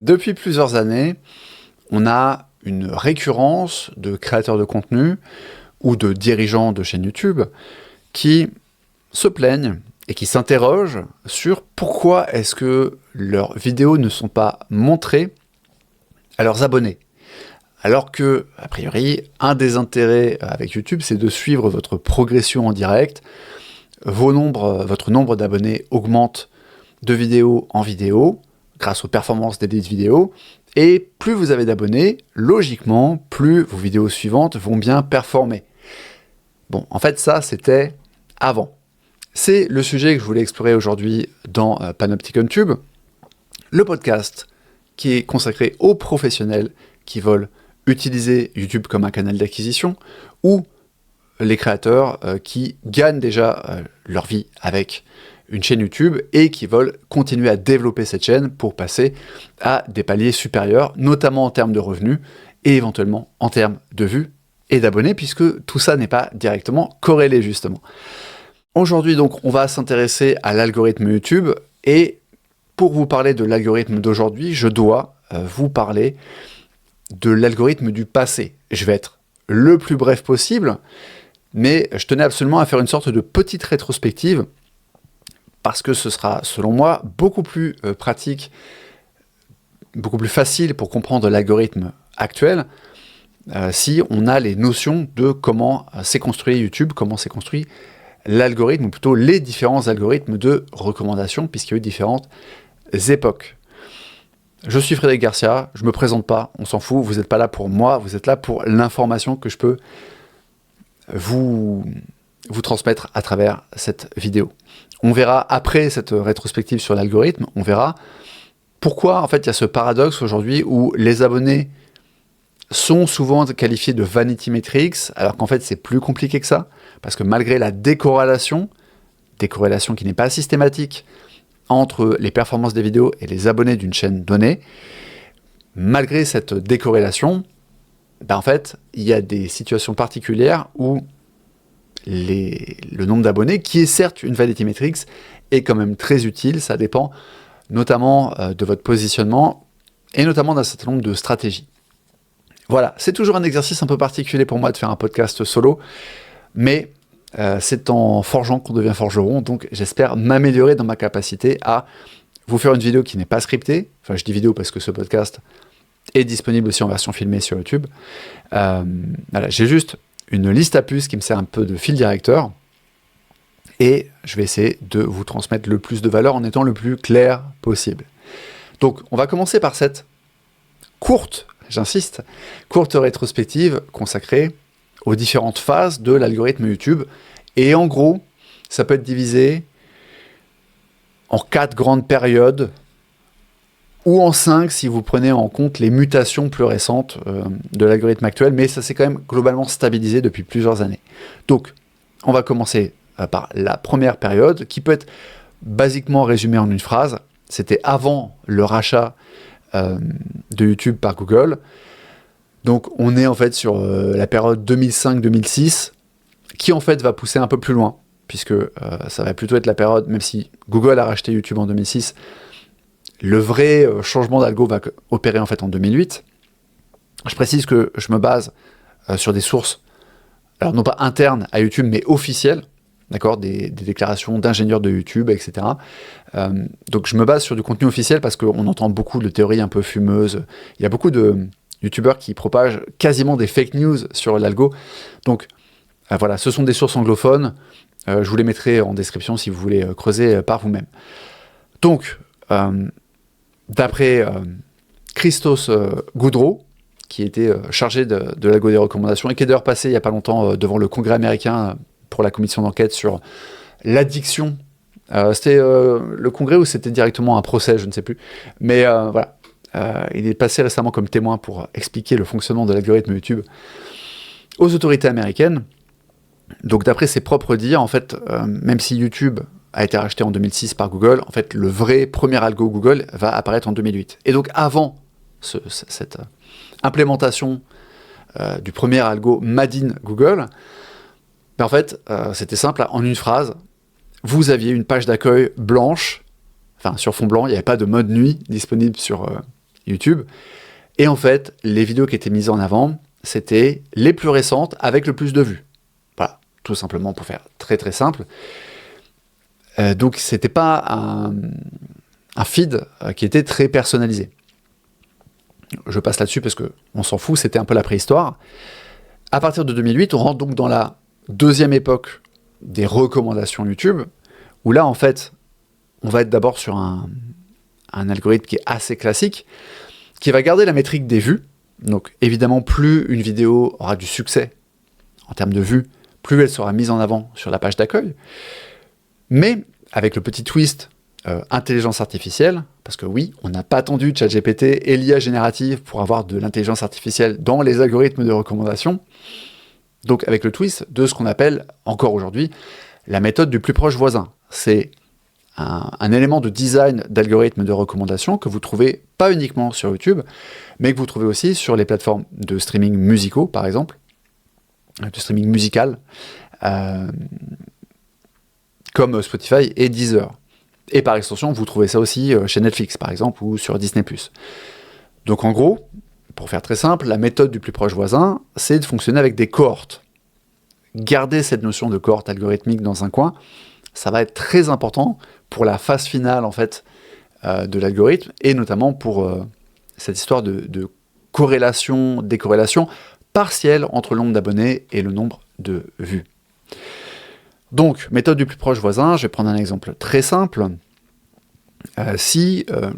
Depuis plusieurs années, on a une récurrence de créateurs de contenu ou de dirigeants de chaînes YouTube qui se plaignent et qui s'interrogent sur pourquoi est-ce que leurs vidéos ne sont pas montrées à leurs abonnés. Alors que, a priori, un des intérêts avec YouTube, c'est de suivre votre progression en direct. Votre nombre d'abonnés augmente de vidéo en vidéo, grâce aux performances des vidéos, et plus vous avez d'abonnés, logiquement, plus vos vidéos suivantes vont bien performer. Bon, en fait, ça, c'était avant. C'est le sujet que je voulais explorer aujourd'hui dans Panopticon Tube, le podcast qui est consacré aux professionnels qui veulent utiliser YouTube comme un canal d'acquisition, ou les créateurs qui gagnent déjà leur vie avec une chaîne YouTube et qui veulent continuer à développer cette chaîne pour passer à des paliers supérieurs, notamment en termes de revenus et éventuellement en termes de vues et d'abonnés, puisque tout ça n'est pas directement corrélé justement. Aujourd'hui donc on va s'intéresser à l'algorithme YouTube, et pour vous parler de l'algorithme d'aujourd'hui, je dois vous parler de l'algorithme du passé. Je vais être le plus bref possible, mais je tenais absolument à faire une sorte de petite rétrospective parce que ce sera, selon moi, beaucoup plus pratique, beaucoup plus facile pour comprendre l'algorithme actuel si on a les notions de comment s'est construit YouTube, comment s'est construit l'algorithme, ou plutôt les différents algorithmes de recommandation, puisqu'il y a eu différentes époques. Je suis Frédéric Garcia, je ne me présente pas, on s'en fout, vous n'êtes pas là pour moi, vous êtes là pour l'information que je peux vous transmettre à travers cette vidéo. On verra après cette rétrospective sur l'algorithme, on verra pourquoi en fait il y a ce paradoxe aujourd'hui où les abonnés sont souvent qualifiés de vanity metrics, alors qu'en fait c'est plus compliqué que ça, parce que malgré la décorrélation qui n'est pas systématique entre les performances des vidéos et les abonnés d'une chaîne donnée, malgré cette décorrélation, en fait, il y a des situations particulières où le nombre d'abonnés, qui est certes une vanity metrics, est quand même très utile. Ça dépend notamment de votre positionnement et notamment d'un certain nombre de stratégies. Voilà, c'est toujours un exercice un peu particulier pour moi de faire un podcast solo, mais c'est en forgeant qu'on devient forgeron, donc j'espère m'améliorer dans ma capacité à vous faire une vidéo qui n'est pas scriptée. Enfin, je dis vidéo parce que ce podcast est disponible aussi en version filmée sur YouTube. Voilà, j'ai juste une liste à puces qui me sert un peu de fil directeur, et je vais essayer de vous transmettre le plus de valeur en étant le plus clair possible. Donc, on va commencer par cette courte rétrospective consacrée aux différentes phases de l'algorithme YouTube. Et en gros, ça peut être divisé en 4 grandes périodes, ou en 5 si vous prenez en compte les mutations plus récentes de l'algorithme actuel, mais ça s'est quand même globalement stabilisé depuis plusieurs années. Donc, on va commencer par la première période, qui peut être basiquement résumée en une phrase. C'était avant le rachat de YouTube par Google. Donc, on est en fait sur la période 2005-2006, qui en fait va pousser un peu plus loin, puisque ça va plutôt être la période, même si Google a racheté YouTube en 2006, le vrai changement d'algo va opérer en fait en 2008. Je précise que je me base sur des sources, alors non pas internes à YouTube, mais officielles, d'accord, des déclarations d'ingénieurs de YouTube, etc. Donc je me base sur du contenu officiel parce qu'on entend beaucoup de théories un peu fumeuses. Il y a beaucoup de YouTubeurs qui propagent quasiment des fake news sur l'algo. Donc voilà, ce sont des sources anglophones. Je vous les mettrai en description si vous voulez creuser par vous-même. Donc, d'après Christos Goudreau, qui était chargé de l'algo des recommandations, et qui est d'ailleurs passé il n'y a pas longtemps devant le Congrès américain pour la commission d'enquête sur l'addiction. C'était le Congrès ou c'était directement un procès, je ne sais plus. Mais voilà, il est passé récemment comme témoin pour expliquer le fonctionnement de l'algorithme YouTube aux autorités américaines. Donc d'après ses propres dires, en fait, même si YouTube a été racheté en 2006 par Google, en fait, le vrai premier algo Google va apparaître en 2008. Et donc, avant cette implémentation du premier algo Made in Google, en fait, c'était simple, en une phrase, vous aviez une page d'accueil blanche, enfin, sur fond blanc, il n'y avait pas de mode nuit disponible sur YouTube. Et en fait, les vidéos qui étaient mises en avant, c'était les plus récentes avec le plus de vues. Voilà, tout simplement pour faire très très simple. Donc c'était pas un feed qui était très personnalisé. Je passe là-dessus parce qu'on s'en fout, c'était un peu la préhistoire. À partir de 2008, on rentre donc dans la deuxième époque des recommandations YouTube, où là, en fait, on va être d'abord sur un algorithme qui est assez classique, qui va garder la métrique des vues. Donc évidemment, plus une vidéo aura du succès en termes de vues, plus elle sera mise en avant sur la page d'accueil. Mais avec le petit twist intelligence artificielle, parce que oui, on n'a pas attendu ChatGPT et l'IA générative pour avoir de l'intelligence artificielle dans les algorithmes de recommandation. Donc avec le twist de ce qu'on appelle encore aujourd'hui la méthode du plus proche voisin. C'est un élément de design d'algorithme de recommandation que vous trouvez pas uniquement sur YouTube, mais que vous trouvez aussi sur les plateformes de streaming musicaux, par exemple, de streaming musical, comme Spotify et Deezer. Et par extension, vous trouvez ça aussi chez Netflix, par exemple, ou sur Disney+. Donc en gros, pour faire très simple, la méthode du plus proche voisin, c'est de fonctionner avec des cohortes. Garder cette notion de cohorte algorithmique dans un coin, ça va être très important pour la phase finale, en fait, de l'algorithme, et notamment pour cette histoire de corrélation, décorrélation partielle entre le nombre d'abonnés et le nombre de vues. Donc, méthode du plus proche voisin, je vais prendre un exemple très simple.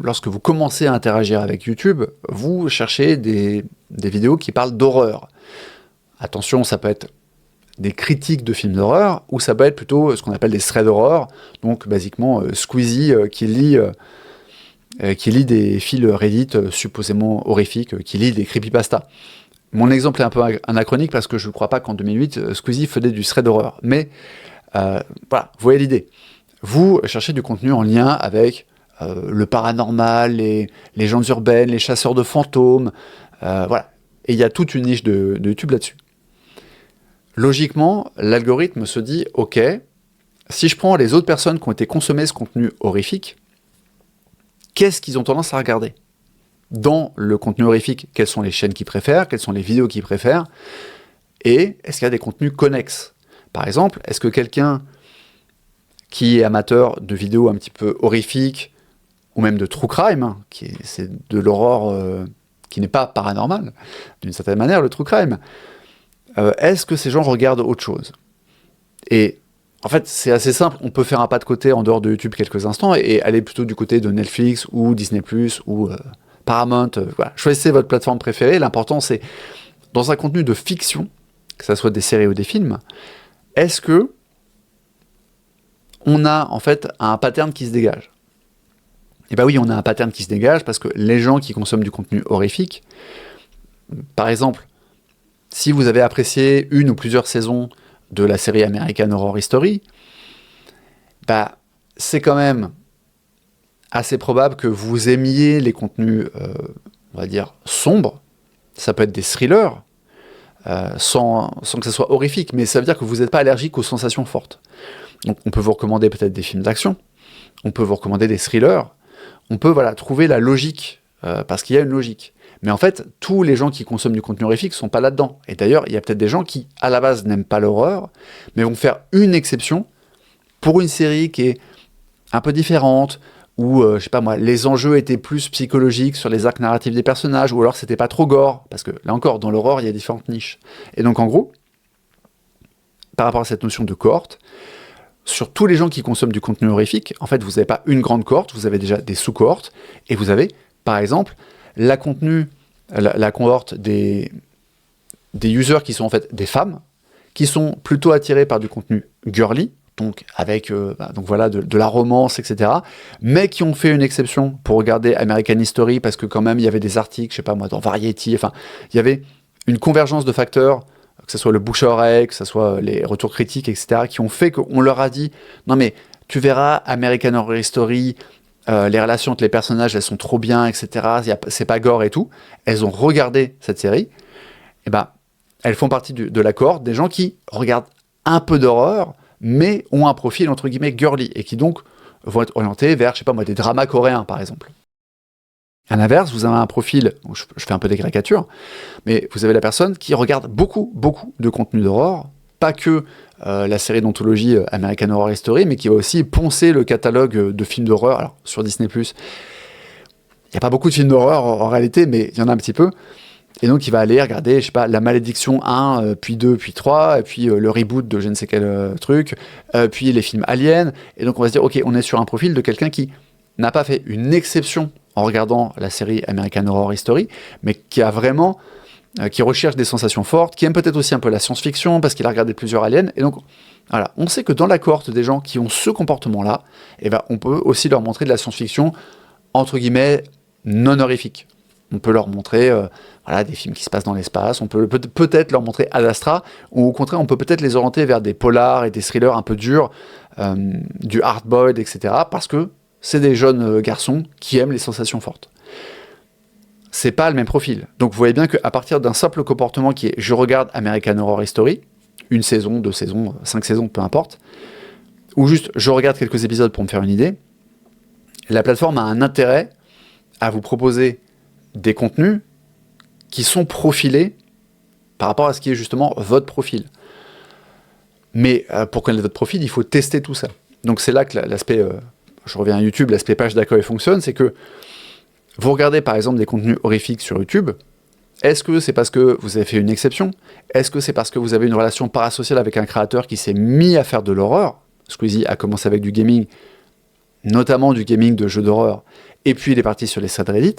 Lorsque vous commencez à interagir avec YouTube, vous cherchez des vidéos qui parlent d'horreur. Attention, ça peut être des critiques de films d'horreur, ou ça peut être plutôt ce qu'on appelle des threads d'horreur, donc basiquement Squeezie qui lit des fils Reddit supposément horrifiques, qui lit des creepypastas. Mon exemple est un peu anachronique parce que je ne crois pas qu'en 2008, Squeezie faisait du thread d'horreur. Mais voilà, vous voyez l'idée. Vous cherchez du contenu en lien avec le paranormal, les légendes urbaines, les chasseurs de fantômes, voilà. Et il y a toute une niche de YouTube là-dessus. Logiquement, l'algorithme se dit, ok, si je prends les autres personnes qui ont été consommées ce contenu horrifique, qu'est-ce qu'ils ont tendance à regarder? Dans le contenu horrifique, quelles sont les chaînes qu'ils préfèrent, quelles sont les vidéos qu'ils préfèrent, et est-ce qu'il y a des contenus connexes? Par exemple, est-ce que quelqu'un qui est amateur de vidéos un petit peu horrifiques, ou même de true crime, c'est de l'horreur qui n'est pas paranormale, d'une certaine manière, le true crime, est-ce que ces gens regardent autre chose? Et en fait, c'est assez simple, on peut faire un pas de côté en dehors de YouTube quelques instants et aller plutôt du côté de Netflix ou Disney+, ou Paramount, voilà. Choisissez votre plateforme préférée, l'important c'est, dans un contenu de fiction, que ce soit des séries ou des films, est-ce que on a en fait un pattern qui se dégage? Et bien oui, on a un pattern qui se dégage parce que les gens qui consomment du contenu horrifique, par exemple, si vous avez apprécié une ou plusieurs saisons de la série American Horror Story, bah, c'est quand même assez probable que vous aimiez les contenus, on va dire, sombres. Ça peut être des thrillers, sans que ce soit horrifique, mais ça veut dire que vous n'êtes pas allergique aux sensations fortes. Donc on peut vous recommander peut-être des films d'action, on peut vous recommander des thrillers, on peut trouver la logique, parce qu'il y a une logique. Mais en fait, tous les gens qui consomment du contenu horrifique ne sont pas là-dedans. Et d'ailleurs, il y a peut-être des gens qui, à la base, n'aiment pas l'horreur, mais vont faire une exception pour une série qui est un peu différente, où, je sais pas moi, les enjeux étaient plus psychologiques sur les arcs narratifs des personnages, ou alors c'était pas trop gore, parce que là encore, dans l'horreur, il y a différentes niches. Et donc, en gros, par rapport à cette notion de cohorte, sur tous les gens qui consomment du contenu horrifique, en fait, vous n'avez pas une grande cohorte, vous avez déjà des sous-cohortes, et vous avez, par exemple, la cohorte des users qui sont en fait des femmes, qui sont plutôt attirées par du contenu girly, donc avec de la romance, etc., mais qui ont fait une exception pour regarder American History, parce que quand même il y avait des articles, je sais pas moi, dans Variety, enfin, il y avait une convergence de facteurs, que ce soit le bouche à oreille, que ce soit les retours critiques, etc., qui ont fait qu'on leur a dit, non mais tu verras American Horror Story, les relations entre les personnages, elles sont trop bien, etc. C'est pas gore et tout. Elles ont regardé cette série. Et ben, elles font partie de la cohorte des gens qui regardent un peu d'horreur, mais ont un profil entre guillemets girly et qui donc vont être orientés vers, je sais pas moi, des dramas coréens par exemple. À l'inverse, vous avez un profil, je fais un peu des caricatures, mais vous avez la personne qui regarde beaucoup de contenu d'horreur, pas que la série d'anthologie American Horror Story, mais qui va aussi poncer le catalogue de films d'horreur. Alors, sur Disney+, il n'y a pas beaucoup de films d'horreur en réalité, mais il y en a un petit peu. Et donc, il va aller regarder, je sais pas, La Malédiction 1, puis 2, puis 3, et puis le reboot de je ne sais quel truc, puis les films Alien. Et donc, on va se dire, ok, on est sur un profil de quelqu'un qui n'a pas fait une exception en regardant la série American Horror Story, mais qui a vraiment, qui recherche des sensations fortes, qui aime peut-être aussi un peu la science-fiction, parce qu'il a regardé plusieurs aliens, et donc, voilà, on sait que dans la cohorte des gens qui ont ce comportement-là, eh ben, on peut aussi leur montrer de la science-fiction, entre guillemets, non horrifique. On peut leur montrer voilà, des films qui se passent dans l'espace, on peut peut-être leur montrer Ad Astra, ou au contraire, on peut peut-être les orienter vers des polars et des thrillers un peu durs, du hard-boiled, etc., parce que c'est des jeunes garçons qui aiment les sensations fortes. C'est pas le même profil. Donc vous voyez bien qu'à partir d'un simple comportement qui est « je regarde American Horror Story », une saison, 2 saisons, 5 saisons, peu importe, ou juste « je regarde quelques épisodes pour me faire une idée », la plateforme a un intérêt à vous proposer des contenus qui sont profilés par rapport à ce qui est justement votre profil. Mais pour connaître votre profil, il faut tester tout ça. Donc c'est là que l'aspect... je reviens à YouTube, l'aspect page d'accueil fonctionne, c'est que vous regardez par exemple des contenus horrifiques sur YouTube, est-ce que c'est parce que vous avez fait une exception? Est-ce que c'est parce que vous avez une relation parasociale avec un créateur qui s'est mis à faire de l'horreur? Squeezie a commencé avec du gaming, notamment du gaming de jeux d'horreur, et puis il est parti sur les threads Reddit.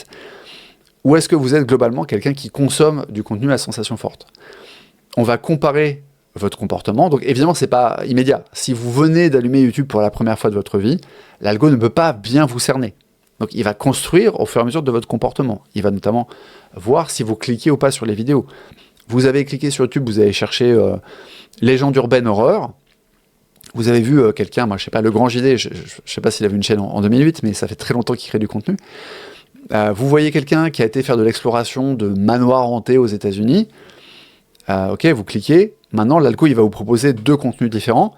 Ou est-ce que vous êtes globalement quelqu'un qui consomme du contenu à sensation forte? On va comparer votre comportement. Donc évidemment, c'est pas immédiat. Si vous venez d'allumer YouTube pour la première fois de votre vie, l'algo ne peut pas bien vous cerner. Donc il va construire au fur et à mesure de votre comportement. Il va notamment voir si vous cliquez ou pas sur les vidéos. Vous avez cliqué sur YouTube, vous avez cherché légende urbaine horreur. Vous avez vu quelqu'un, moi je sais pas, Le Grand JD, je sais pas s'il avait une chaîne en 2008, mais ça fait très longtemps qu'il crée du contenu. Vous voyez quelqu'un qui a été faire de l'exploration de manoirs hantés aux États-Unis. Ok, vous cliquez. Maintenant, l'algo, il va vous proposer 2 contenus différents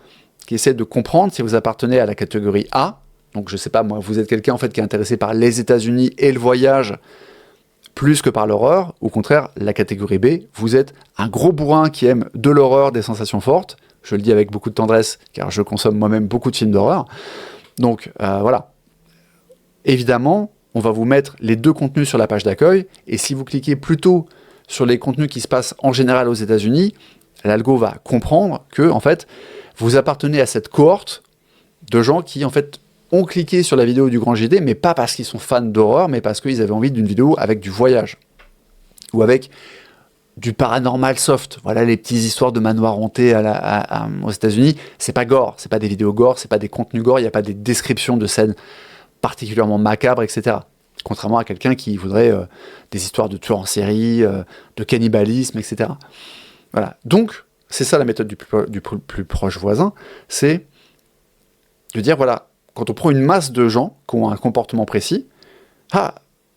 qui essaient de comprendre si vous appartenez à la catégorie A. Donc, je sais pas, moi, vous êtes quelqu'un en fait qui est intéressé par les États-Unis et le voyage plus que par l'horreur. Au contraire, la catégorie B, vous êtes un gros bourrin qui aime de l'horreur, des sensations fortes. Je le dis avec beaucoup de tendresse, car je consomme moi-même beaucoup de films d'horreur. Donc, voilà. Évidemment, on va vous mettre les 2 contenus sur la page d'accueil, et si vous cliquez plutôt sur les contenus qui se passent en général aux États-Unis, l'algo va comprendre que, en fait, vous appartenez à cette cohorte de gens qui, en fait, ont cliqué sur la vidéo du Grand JD, mais pas parce qu'ils sont fans d'horreur, mais parce qu'ils avaient envie d'une vidéo avec du voyage, ou avec du paranormal soft. Voilà les petites histoires de manoirs hantés aux États-Unis. C'est pas gore, c'est pas des vidéos gore, c'est pas des contenus gore, il n'y a pas des descriptions de scènes particulièrement macabres, etc. Contrairement à quelqu'un qui voudrait des histoires de tueurs en série, de cannibalisme, etc. Voilà. Donc, c'est ça la méthode du plus proche voisin, c'est de dire, voilà, quand on prend une masse de gens qui ont un comportement précis,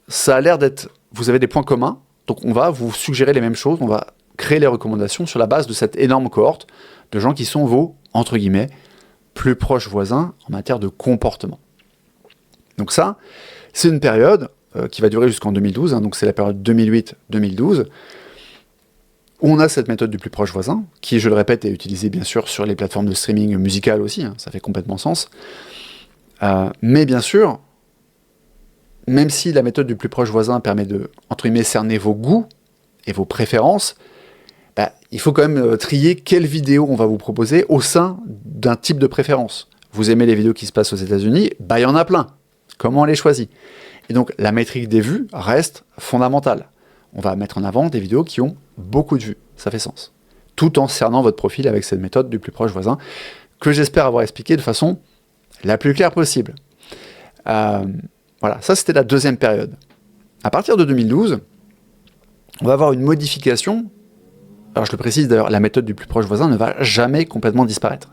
ça a l'air d'être... Vous avez des points communs, donc on va vous suggérer les mêmes choses, on va créer les recommandations sur la base de cette énorme cohorte de gens qui sont vos, entre guillemets, plus proches voisins en matière de comportement. Donc ça, c'est une période qui va durer jusqu'en 2012, donc c'est la période 2008-2012, où on a cette méthode du plus proche voisin, qui, je le répète, est utilisée bien sûr sur les plateformes de streaming musical aussi, ça fait complètement sens. Mais bien sûr, même si la méthode du plus proche voisin permet de, entre guillemets, cerner vos goûts et vos préférences, il faut quand même trier quelle vidéo on va vous proposer au sein d'un type de préférence. Vous aimez les vidéos qui se passent aux États-Unis, il y en a plein. Comment on les choisit? Et donc, la métrique des vues reste fondamentale. On va mettre en avant des vidéos qui ont beaucoup de vues. Ça fait sens. Tout en cernant votre profil avec cette méthode du plus proche voisin, que j'espère avoir expliqué de façon la plus claire possible. Voilà, ça c'était la deuxième période. À partir de 2012, on va avoir une modification. Alors je le précise d'ailleurs, la méthode du plus proche voisin ne va jamais complètement disparaître.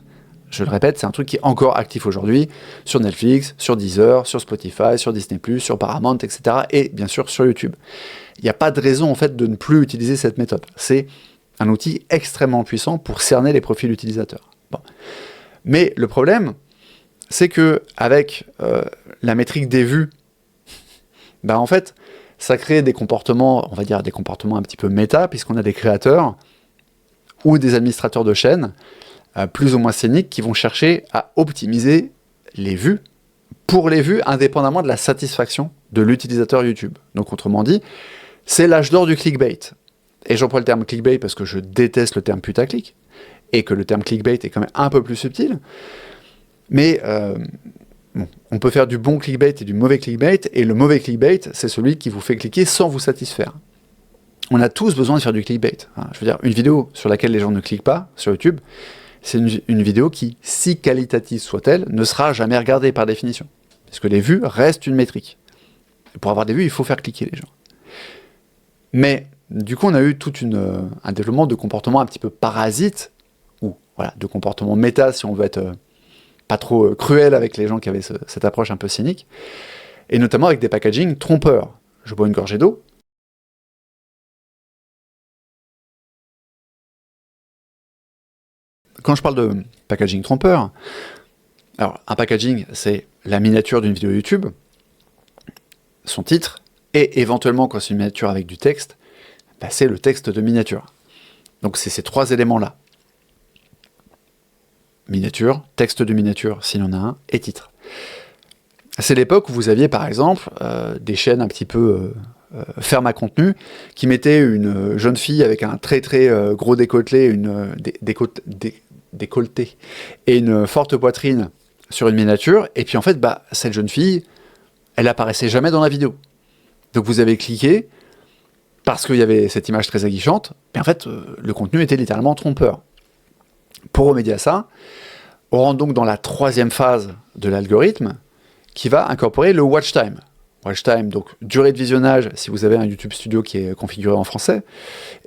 Je le répète, c'est un truc qui est encore actif aujourd'hui sur Netflix, sur Deezer, sur Spotify, sur Disney+, sur Paramount, etc. et bien sûr sur YouTube. Il n'y a pas de raison en fait de ne plus utiliser cette méthode. C'est un outil extrêmement puissant pour cerner les profils utilisateurs. Bon. Mais le problème, c'est que avec la métrique des vues, en fait, ça crée des comportements, on va dire des comportements un petit peu méta, puisqu'on a des créateurs ou des administrateurs de chaînes, plus ou moins scéniques, qui vont chercher à optimiser les vues, pour les vues, indépendamment de la satisfaction de l'utilisateur YouTube. Donc autrement dit, c'est l'âge d'or du clickbait. Et j'emploie le terme clickbait parce que je déteste le terme putaclic, et que le terme clickbait est quand même un peu plus subtil. Mais bon, on peut faire du bon clickbait et du mauvais clickbait, et le mauvais clickbait, c'est celui qui vous fait cliquer sans vous satisfaire. On a tous besoin de faire du clickbait. Je veux dire, une vidéo sur laquelle les gens ne cliquent pas, sur YouTube, c'est une vidéo qui, si qualitative soit-elle, ne sera jamais regardée par définition. Parce que les vues restent une métrique. Et pour avoir des vues, il faut faire cliquer les gens. Mais, du coup, on a eu tout un développement de comportements un petit peu parasites, ou voilà, de comportements méta, si on veut être pas trop cruel avec les gens qui avaient cette approche un peu cynique, et notamment avec des packaging trompeurs. Je bois une gorgée d'eau. Quand je parle de packaging trompeur, alors un packaging, c'est la miniature d'une vidéo YouTube, son titre, et éventuellement, quand c'est une miniature avec du texte, bah, c'est le texte de miniature. Donc c'est ces trois éléments-là. Miniature, texte de miniature, s'il y en a un, et titre. C'est l'époque où vous aviez, par exemple, des chaînes un petit peu fermes à contenu, qui mettaient une jeune fille avec un très très gros décolleté, décolleté, et une forte poitrine sur une miniature, et puis en fait, bah, cette jeune fille, elle apparaissait jamais dans la vidéo. Donc vous avez cliqué, parce qu'il y avait cette image très aguichante, mais en fait, le contenu était littéralement trompeur. Pour remédier à ça, on rentre donc dans la troisième phase de l'algorithme, qui va incorporer le watch time. Watch time, donc durée de visionnage, si vous avez un YouTube Studio qui est configuré en français,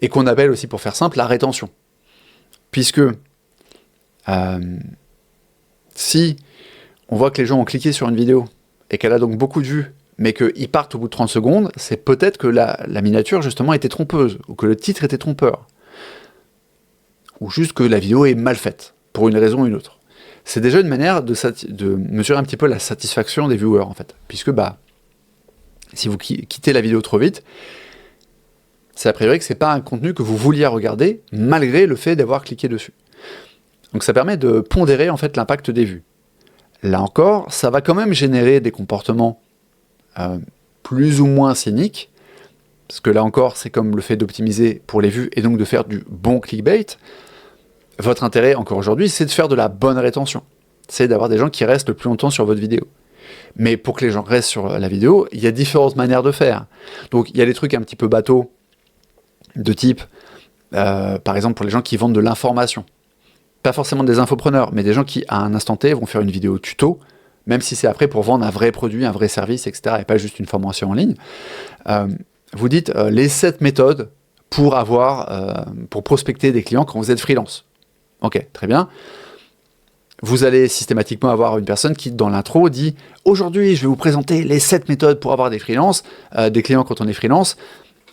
et qu'on appelle aussi, pour faire simple, la rétention. Puisque si on voit que les gens ont cliqué sur une vidéo, et qu'elle a donc beaucoup de vues, mais qu'ils partent au bout de 30 secondes, c'est peut-être que la miniature, justement, était trompeuse, ou que le titre était trompeur. Ou juste que la vidéo est mal faite, pour une raison ou une autre. C'est déjà une manière de mesurer un petit peu la satisfaction des viewers, en fait. Puisque, bah, si vous quittez la vidéo trop vite, c'est a priori que c'est pas un contenu que vous vouliez regarder, malgré le fait d'avoir cliqué dessus. Donc ça permet de pondérer, en fait, l'impact des vues. Là encore, ça va quand même générer des comportements plus ou moins cyniques, parce que là encore, c'est comme le fait d'optimiser pour les vues, et donc de faire du bon clickbait. Votre intérêt, encore aujourd'hui, c'est de faire de la bonne rétention. C'est d'avoir des gens qui restent le plus longtemps sur votre vidéo. Mais pour que les gens restent sur la vidéo, il y a différentes manières de faire. Donc il y a des trucs un petit peu bateaux, de type, par exemple pour les gens qui vendent de l'information. Pas forcément des infopreneurs, mais des gens qui, à un instant T, vont faire une vidéo tuto, même si c'est après pour vendre un vrai produit, un vrai service, etc., et pas juste une formation en ligne. Vous dites les 7 méthodes pour prospecter des clients quand vous êtes freelance. Ok, très bien. Vous allez systématiquement avoir une personne qui, dans l'intro, dit « Aujourd'hui, je vais vous présenter les 7 méthodes pour avoir des clients quand on est freelance.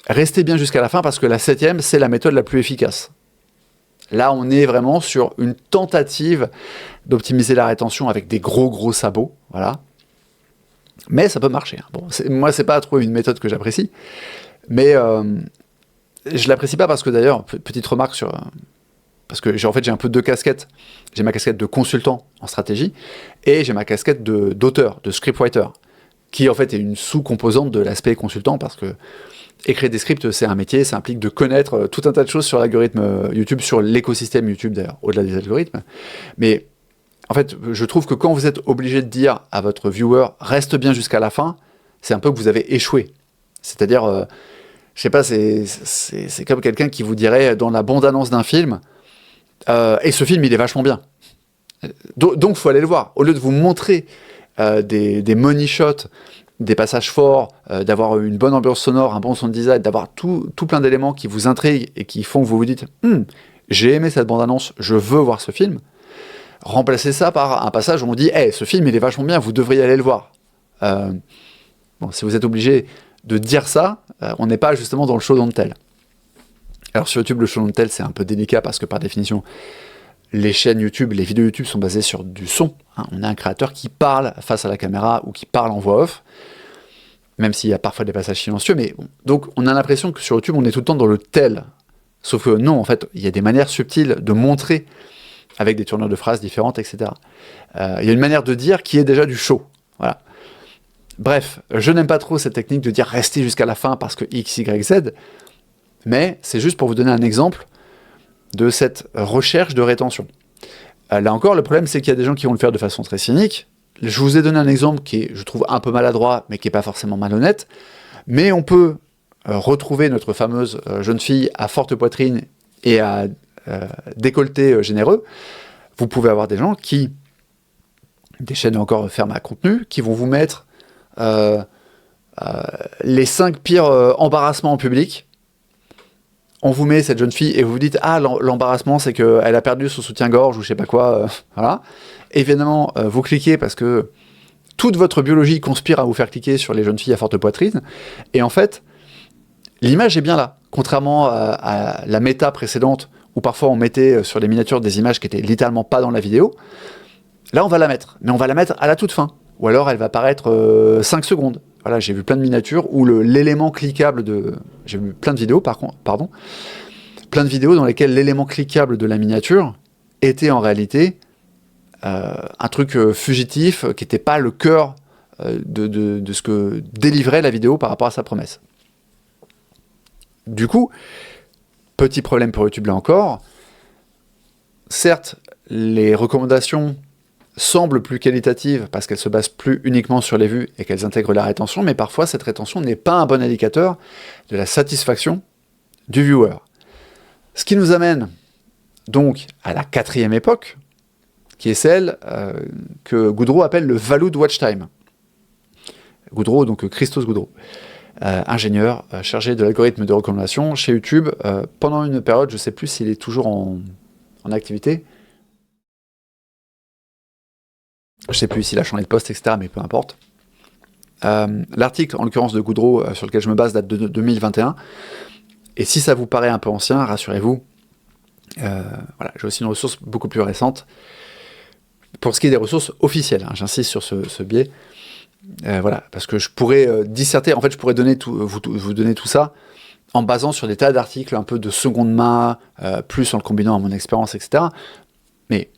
Restez bien jusqu'à la fin parce que la 7e, c'est la méthode la plus efficace. » Là, on est vraiment sur une tentative d'optimiser la rétention avec des gros sabots, voilà. Mais ça peut marcher. Bon, moi, c'est pas trop une méthode que j'apprécie, mais je l'apprécie pas parce que d'ailleurs, petite remarque sur... parce que j'ai un peu deux casquettes. J'ai ma casquette de consultant en stratégie et j'ai ma casquette d'auteur, de scriptwriter, qui en fait est une sous-composante de l'aspect consultant parce que écrire des scripts, c'est un métier, ça implique de connaître tout un tas de choses sur l'algorithme YouTube, sur l'écosystème YouTube d'ailleurs, au-delà des algorithmes. Mais en fait, je trouve que quand vous êtes obligé de dire à votre viewer « reste bien jusqu'à la fin », c'est un peu que vous avez échoué. C'est-à-dire, je sais pas, c'est comme quelqu'un qui vous dirait dans la bande-annonce d'un film et ce film, il est vachement bien. Donc, faut aller le voir. Au lieu de vous montrer des money shots, des passages forts, d'avoir une bonne ambiance sonore, un bon sound design, d'avoir tout plein d'éléments qui vous intriguent et qui font que vous vous dites « j'ai aimé cette bande-annonce, je veux voir ce film », remplacez ça par un passage où on dit « ce film, il est vachement bien, vous devriez aller le voir ». Bon, si vous êtes obligé de dire ça, on n'est pas justement dans le show don't tell. Alors sur YouTube, le show don't tell, c'est un peu délicat parce que par définition, les chaînes YouTube, les vidéos YouTube sont basées sur du son. On a un créateur qui parle face à la caméra ou qui parle en voix off. même s'il y a parfois des passages silencieux, mais bon. Donc on a l'impression que sur YouTube, on est tout le temps dans le tel. Sauf que non, en fait, il y a des manières subtiles de montrer avec des tournures de phrases différentes, etc. Il y a une manière de dire qui est déjà du show. Voilà. Bref, je n'aime pas trop cette technique de dire restez jusqu'à la fin parce que X, Y, Z, mais c'est juste pour vous donner un exemple de cette recherche de rétention. Là encore, le problème, c'est qu'il y a des gens qui vont le faire de façon très cynique. Je vous ai donné un exemple qui est, je trouve, un peu maladroit, mais qui n'est pas forcément malhonnête. Mais on peut retrouver notre fameuse jeune fille à forte poitrine et à décolleté généreux. Vous pouvez avoir des gens qui, des chaînes encore fermes à contenu, qui vont vous mettre les 5 pires embarrassements en public. On vous met cette jeune fille et vous vous dites « Ah, l'embarrassement, c'est qu'elle a perdu son soutien-gorge ou je sais pas quoi. » Voilà. Évidemment, vous cliquez parce que toute votre biologie conspire à vous faire cliquer sur les jeunes filles à forte poitrine. Et en fait, l'image est bien là. Contrairement à la méta précédente, où parfois on mettait sur les miniatures des images qui étaient littéralement pas dans la vidéo, là on va la mettre. Mais on va la mettre à la toute fin. Ou alors elle va apparaître 5 secondes. Voilà, j'ai vu plein de miniatures où l'élément cliquable de... J'ai vu plein de vidéos, pardon. Plein de vidéos dans lesquelles l'élément cliquable de la miniature était en réalité un truc fugitif qui n'était pas le cœur de ce que délivrait la vidéo par rapport à sa promesse. Du coup, petit problème pour YouTube là encore. Certes, les recommandations semblent plus qualitatives parce qu'elles se basent plus uniquement sur les vues et qu'elles intègrent la rétention, mais parfois cette rétention n'est pas un bon indicateur de la satisfaction du viewer. Ce qui nous amène donc à la 4e époque, qui est celle que Goudreau appelle le Valued Watch Time. Goudreau, donc Christos Goudreau, ingénieur chargé de l'algorithme de recommandation chez YouTube pendant une période, je ne sais plus s'il est toujours en activité. Je ne sais plus s'il a changé de poste, etc., mais peu importe. L'article, en l'occurrence de Goudreau, sur lequel je me base, date de 2021. Et si ça vous paraît un peu ancien, rassurez-vous, voilà, j'ai aussi une ressource beaucoup plus récente. Pour ce qui est des ressources officielles, hein, j'insiste sur ce biais. Voilà, parce que je pourrais disserter, en fait, je pourrais vous donner tout ça en basant sur des tas d'articles un peu de seconde main, plus en le combinant à mon expérience, etc. Mais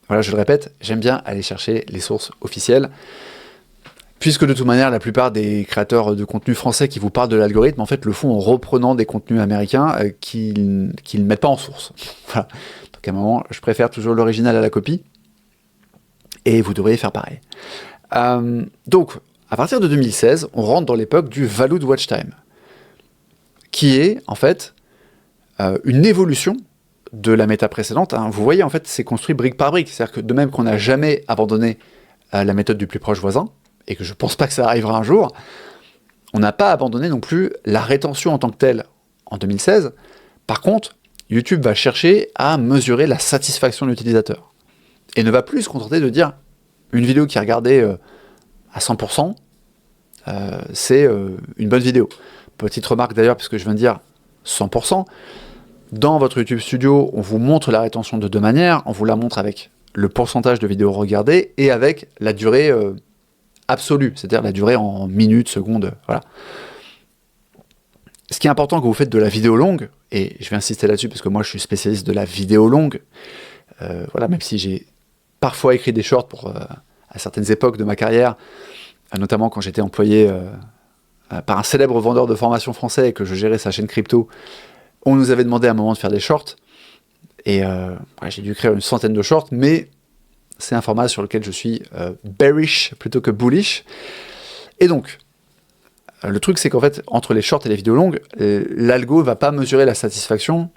voilà, je le répète, j'aime bien aller chercher les sources officielles, puisque de toute manière, la plupart des créateurs de contenu français qui vous parlent de l'algorithme, en fait, le font en reprenant des contenus américains qu'ils ne mettent pas en source. Voilà. Donc à un moment, je préfère toujours l'original à la copie, et vous devriez faire pareil. Donc, à partir de 2016, on rentre dans l'époque du Valued Watch Time, qui est, en fait, une évolution de la méta précédente. Hein. Vous voyez, en fait, c'est construit brique par brique. C'est-à-dire que de même qu'on n'a jamais abandonné la méthode du plus proche voisin, et que je pense pas que ça arrivera un jour, on n'a pas abandonné non plus la rétention en tant que telle en 2016. Par contre, YouTube va chercher à mesurer la satisfaction de l'utilisateur. Et ne va plus se contenter de dire une vidéo qui est regardée à 100%, c'est une bonne vidéo. Petite remarque d'ailleurs, parce que je viens de dire 100%, dans votre YouTube Studio, on vous montre la rétention de deux manières. On vous la montre avec le pourcentage de vidéos regardées et avec la durée absolue, c'est-à-dire la durée en minutes, secondes, voilà. Ce qui est important quand vous faites de la vidéo longue, et je vais insister là-dessus parce que moi je suis spécialiste de la vidéo longue, voilà, même si j'ai parfois écrit des shorts à certaines époques de ma carrière, notamment quand j'étais employé par un célèbre vendeur de formation français et que je gérais sa chaîne crypto, on nous avait demandé à un moment de faire des shorts, et j'ai dû créer une centaine de shorts, mais c'est un format sur lequel je suis bearish plutôt que bullish. Et donc, le truc c'est qu'en fait, entre les shorts et les vidéos longues, l'algo ne va pas mesurer la satisfaction,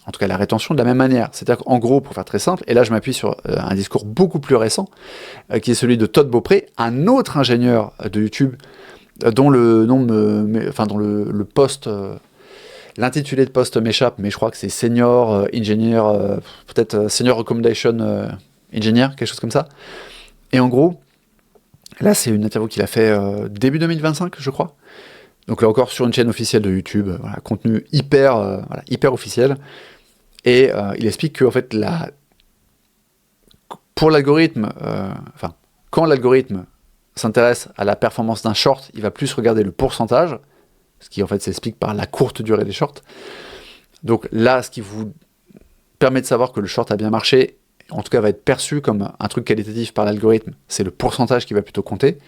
en tout cas la rétention, de la même manière. C'est-à-dire qu'en gros, pour faire très simple, et là je m'appuie sur un discours beaucoup plus récent, qui est celui de Todd Beaupré, un autre ingénieur de YouTube, dont le nom dont le poste... L'intitulé de poste m'échappe, mais je crois que c'est Senior Engineer, peut-être Senior Recommendation Engineer, quelque chose comme ça. Et en gros, là c'est une interview qu'il a fait début 2025, je crois. Donc là encore sur une chaîne officielle de YouTube, voilà, contenu hyper officiel. Et il explique que en fait, pour l'algorithme, quand l'algorithme s'intéresse à la performance d'un short, il va plus regarder le pourcentage, ce qui en fait s'explique par la courte durée des shorts. Donc là, ce qui vous permet de savoir que le short a bien marché, en tout cas va être perçu comme un truc qualitatif par l'algorithme, c'est le pourcentage qui va plutôt compter.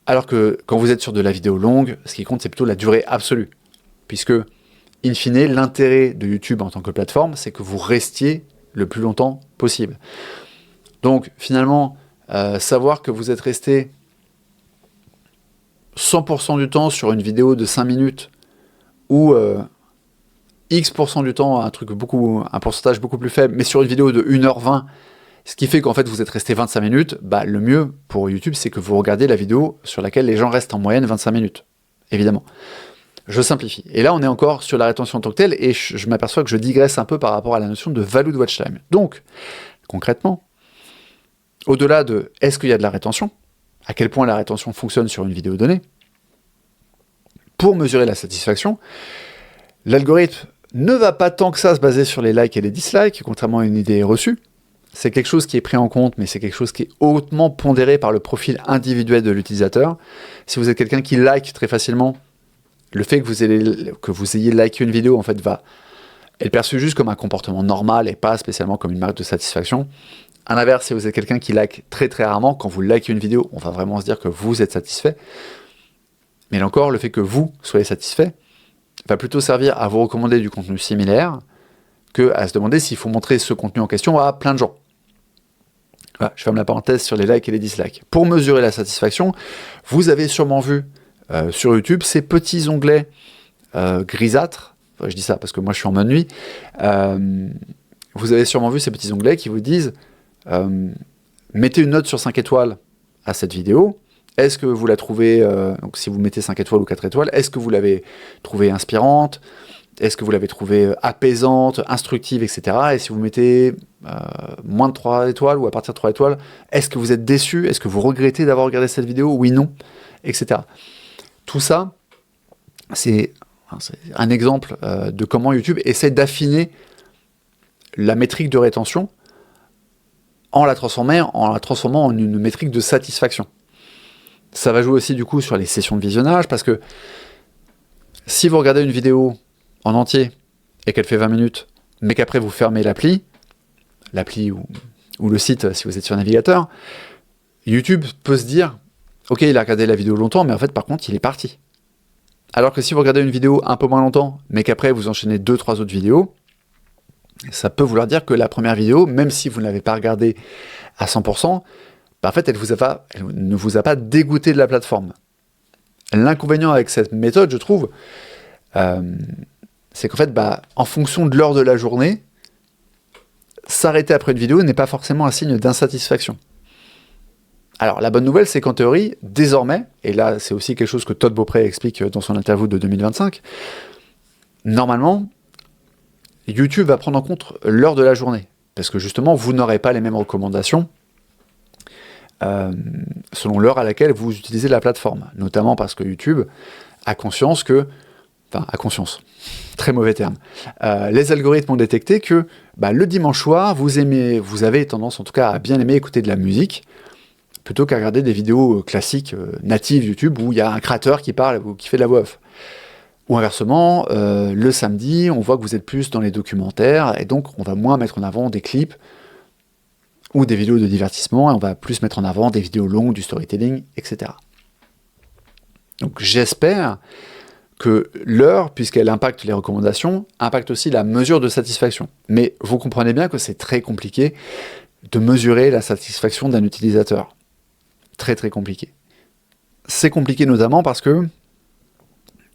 Alors que quand vous êtes sur de la vidéo longue, ce qui compte, c'est plutôt la durée absolue. Puisque, in fine, l'intérêt de YouTube en tant que plateforme, c'est que vous restiez le plus longtemps possible. Donc, finalement, savoir que vous êtes resté 100% du temps sur une vidéo de 5 minutes ou X% du temps, un pourcentage beaucoup plus faible, mais sur une vidéo de 1h20, ce qui fait qu'en fait vous êtes resté 25 minutes, bah, le mieux pour YouTube, c'est que vous regardiez la vidéo sur laquelle les gens restent en moyenne 25 minutes, évidemment. Je simplifie. Et là, on est encore sur la rétention en tant que telle, et je m'aperçois que je digresse un peu par rapport à la notion de value de watch time. Donc, concrètement, au-delà de est-ce qu'il y a de la rétention, à quel point la rétention fonctionne sur une vidéo donnée, pour mesurer la satisfaction, l'algorithme ne va pas tant que ça se baser sur les likes et les dislikes, contrairement à une idée reçue. C'est quelque chose qui est pris en compte, mais c'est quelque chose qui est hautement pondéré par le profil individuel de l'utilisateur. Si vous êtes quelqu'un qui like très facilement, le fait que vous ayez liké une vidéo, en fait, va être perçu juste comme un comportement normal et pas spécialement comme une marque de satisfaction. À l'inverse, si vous êtes quelqu'un qui like très très rarement, quand vous likez une vidéo, on va vraiment se dire que vous êtes satisfait. Mais là encore, le fait que vous soyez satisfait va plutôt servir à vous recommander du contenu similaire que à se demander s'il faut montrer ce contenu en question à plein de gens. Voilà, je ferme la parenthèse sur les likes et les dislikes. Pour mesurer la satisfaction, vous avez sûrement vu sur YouTube ces petits onglets grisâtres. Enfin, je dis ça parce que moi je suis en mode nuit. Vous avez sûrement vu ces petits onglets qui vous disent mettez une note sur 5 étoiles à cette vidéo. Est-ce que vous la trouvez, donc si vous mettez 5 étoiles ou 4 étoiles, est-ce que vous l'avez trouvée inspirante? Est-ce que vous l'avez trouvée apaisante, instructive, etc. Et si vous mettez moins de 3 étoiles ou à partir de 3 étoiles, est-ce que vous êtes déçu? Est-ce que vous regrettez d'avoir regardé cette vidéo? Oui, non, etc. Tout ça, c'est un exemple de comment YouTube essaie d'affiner la métrique de rétention en la transformant en une métrique de satisfaction. Ça va jouer aussi du coup sur les sessions de visionnage, parce que si vous regardez une vidéo en entier et qu'elle fait 20 minutes, mais qu'après vous fermez l'appli ou le site si vous êtes sur navigateur, YouTube peut se dire « Ok, il a regardé la vidéo longtemps, mais en fait par contre il est parti ». Alors que si vous regardez une vidéo un peu moins longtemps, mais qu'après vous enchaînez 2-3 autres vidéos, ça peut vouloir dire que la première vidéo, même si vous ne l'avez pas regardée à 100%, bah en fait elle ne vous a pas dégoûté de la plateforme. L'inconvénient avec cette méthode, je trouve, c'est qu'en fait, en fonction de l'heure de la journée, s'arrêter après une vidéo n'est pas forcément un signe d'insatisfaction. Alors, la bonne nouvelle, c'est qu'en théorie, désormais, et là, c'est aussi quelque chose que Todd Beaupré explique dans son interview de 2025, normalement, YouTube va prendre en compte l'heure de la journée, parce que justement, vous n'aurez pas les mêmes recommandations selon l'heure à laquelle vous utilisez la plateforme, notamment parce que YouTube a conscience très mauvais terme, les algorithmes ont détecté que le dimanche soir, vous avez tendance en tout cas à bien aimer écouter de la musique, plutôt qu'à regarder des vidéos classiques natives YouTube où il y a un créateur qui parle ou qui fait de la voix off. Ou inversement, le samedi, on voit que vous êtes plus dans les documentaires, et donc on va moins mettre en avant des clips ou des vidéos de divertissement, et on va plus mettre en avant des vidéos longues, du storytelling, etc. Donc j'espère que l'heure, puisqu'elle impacte les recommandations, impacte aussi la mesure de satisfaction. Mais vous comprenez bien que c'est très compliqué de mesurer la satisfaction d'un utilisateur. Très très compliqué. C'est compliqué notamment parce que,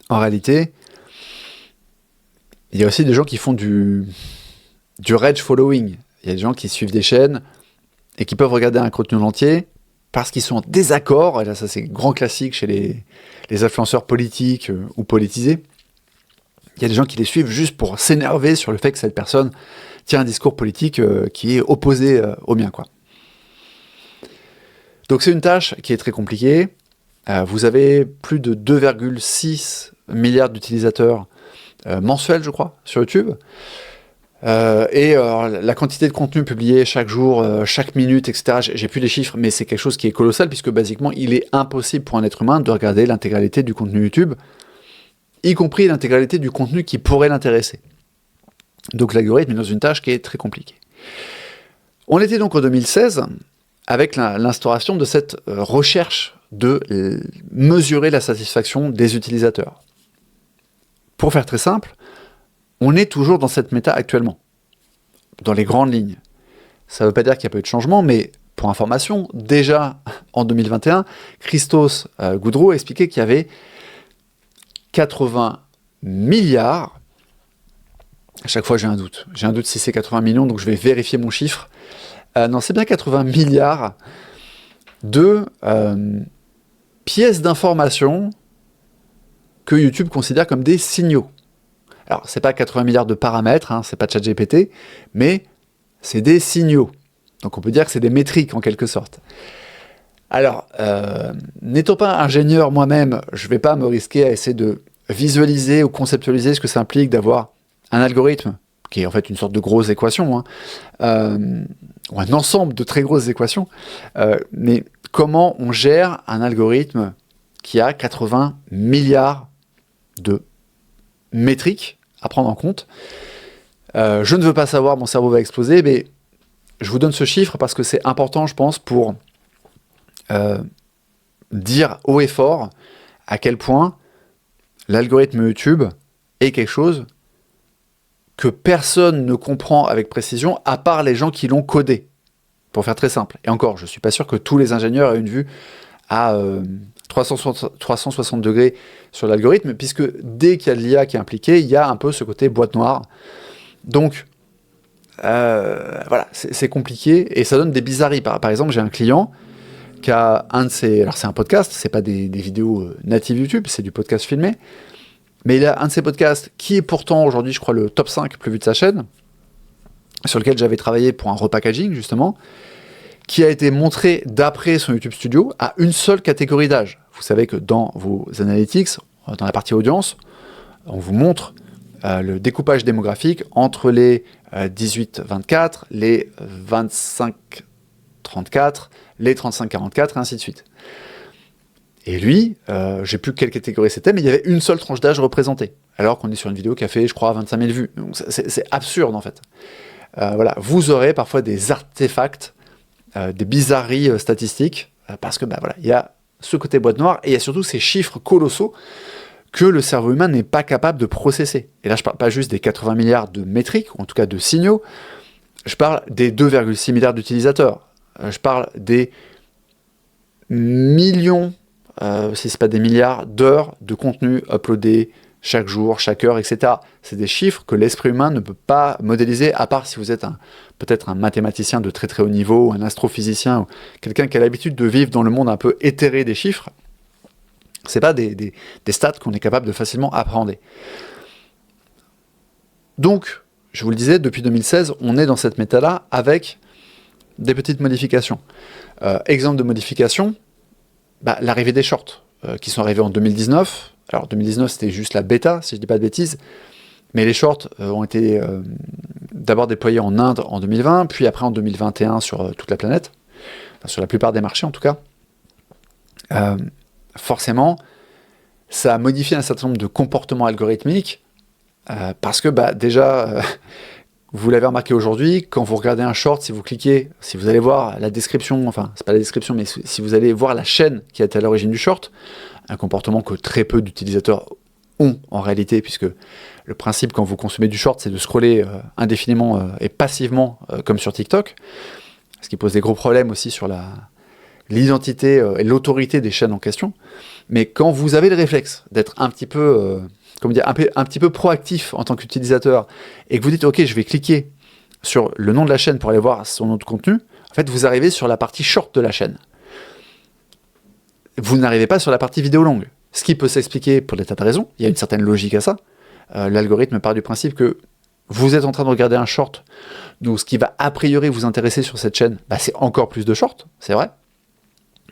en réalité, il y a aussi des gens qui font du rage following. Il y a des gens qui suivent des chaînes et qui peuvent regarder un contenu entier parce qu'ils sont en désaccord, et là ça c'est grand classique chez les influenceurs politiques ou politisés. Il y a des gens qui les suivent juste pour s'énerver sur le fait que cette personne tient un discours politique qui est opposé au mien, quoi. Donc c'est une tâche qui est très compliquée. Vous avez plus de 2,6 milliards d'utilisateurs mensuels, je crois, sur YouTube. La quantité de contenu publié chaque jour, chaque minute, etc., j'ai plus les chiffres, mais c'est quelque chose qui est colossal, puisque basiquement, il est impossible pour un être humain de regarder l'intégralité du contenu YouTube, y compris l'intégralité du contenu qui pourrait l'intéresser. Donc l'algorithme est dans une tâche qui est très compliquée. On était donc en 2016, avec l'instauration de cette recherche de mesurer la satisfaction des utilisateurs. Pour faire très simple, on est toujours dans cette méta actuellement, dans les grandes lignes. Ça ne veut pas dire qu'il n'y a pas eu de changement, mais pour information, déjà en 2021, Christos Goudreau a expliqué qu'il y avait 80 milliards. À chaque fois, j'ai un doute. J'ai un doute si c'est 80 millions, donc je vais vérifier mon chiffre. Non, c'est bien 80 milliards de pièces d'information que YouTube considère comme des signaux. Alors, c'est pas 80 milliards de paramètres, c'est pas ChatGPT, mais c'est des signaux. Donc on peut dire que c'est des métriques en quelque sorte. Alors, n'étant pas ingénieur moi-même, je vais pas me risquer à essayer de visualiser ou conceptualiser ce que ça implique d'avoir un algorithme, qui est en fait une sorte de grosse équation, ou un ensemble de très grosses équations, mais comment on gère un algorithme qui a 80 milliards de métriques à prendre en compte. Je ne veux pas savoir, mon cerveau va exploser, mais je vous donne ce chiffre parce que c'est important, je pense, pour dire haut et fort à quel point l'algorithme YouTube est quelque chose que personne ne comprend avec précision, à part les gens qui l'ont codé, pour faire très simple. Et encore, je ne suis pas sûr que tous les ingénieurs aient une vue à 360 degrés sur l'algorithme, puisque dès qu'il y a de l'IA qui est impliquée, il y a un peu ce côté boîte noire. Donc, voilà, c'est compliqué, et ça donne des bizarreries. Par exemple, j'ai un client qui a un de ses... Alors, c'est un podcast, c'est pas des vidéos natives YouTube, c'est du podcast filmé, mais il a un de ses podcasts qui est pourtant aujourd'hui, je crois, le top 5 plus vu de sa chaîne, sur lequel j'avais travaillé pour un repackaging, justement, qui a été montré d'après son YouTube Studio à une seule catégorie d'âge. Vous savez que dans vos analytics, dans la partie audience, on vous montre le découpage démographique entre les 18-24, les 25-34, les 35-44, et ainsi de suite. Et lui, je ne sais plus quelle catégorie c'était, mais il y avait une seule tranche d'âge représentée, alors qu'on est sur une vidéo qui a fait, je crois, 25 000 vues. Donc c'est absurde, en fait. Voilà, vous aurez parfois des artefacts, des bizarreries statistiques, parce que voilà, il y a ce côté boîte noire, et il y a surtout ces chiffres colossaux que le cerveau humain n'est pas capable de processer. Et là, je ne parle pas juste des 80 milliards de métriques, ou en tout cas de signaux, je parle des 2,6 milliards d'utilisateurs, je parle des millions, si ce n'est pas des milliards, d'heures de contenu uploadé chaque jour, chaque heure, etc. C'est des chiffres que l'esprit humain ne peut pas modéliser, à part si vous êtes peut-être un mathématicien de très très haut niveau, un astrophysicien, ou quelqu'un qui a l'habitude de vivre dans le monde un peu éthéré des chiffres. C'est pas des stats qu'on est capable de facilement appréhender. Donc, je vous le disais, depuis 2016, on est dans cette méta-là avec des petites modifications. Exemple de modification, l'arrivée des shorts, qui sont arrivés en 2019. Alors 2019, c'était juste la bêta, si je ne dis pas de bêtises, mais les shorts ont été d'abord déployés en Inde en 2020, puis après en 2021 sur toute la planète, enfin, sur la plupart des marchés en tout cas. Forcément, ça a modifié un certain nombre de comportements algorithmiques, parce que déjà, vous l'avez remarqué aujourd'hui, quand vous regardez un short, si vous cliquez, si vous allez voir la description, enfin, c'est pas la description, mais si vous allez voir la chaîne qui a été à l'origine du short, un comportement que très peu d'utilisateurs ont en réalité, puisque le principe quand vous consommez du short, c'est de scroller indéfiniment et passivement, comme sur TikTok, ce qui pose des gros problèmes aussi sur l'identité et l'autorité des chaînes en question. Mais quand vous avez le réflexe d'être un petit peu, un petit peu proactif en tant qu'utilisateur, et que vous dites, ok, je vais cliquer sur le nom de la chaîne pour aller voir son autre contenu, en fait, vous arrivez sur la partie short de la chaîne. Vous n'arrivez pas sur la partie vidéo longue. Ce qui peut s'expliquer pour des tas de raisons. Il y a une certaine logique à ça. L'algorithme part du principe que vous êtes en train de regarder un short, donc ce qui va a priori vous intéresser sur cette chaîne, c'est encore plus de shorts, c'est vrai.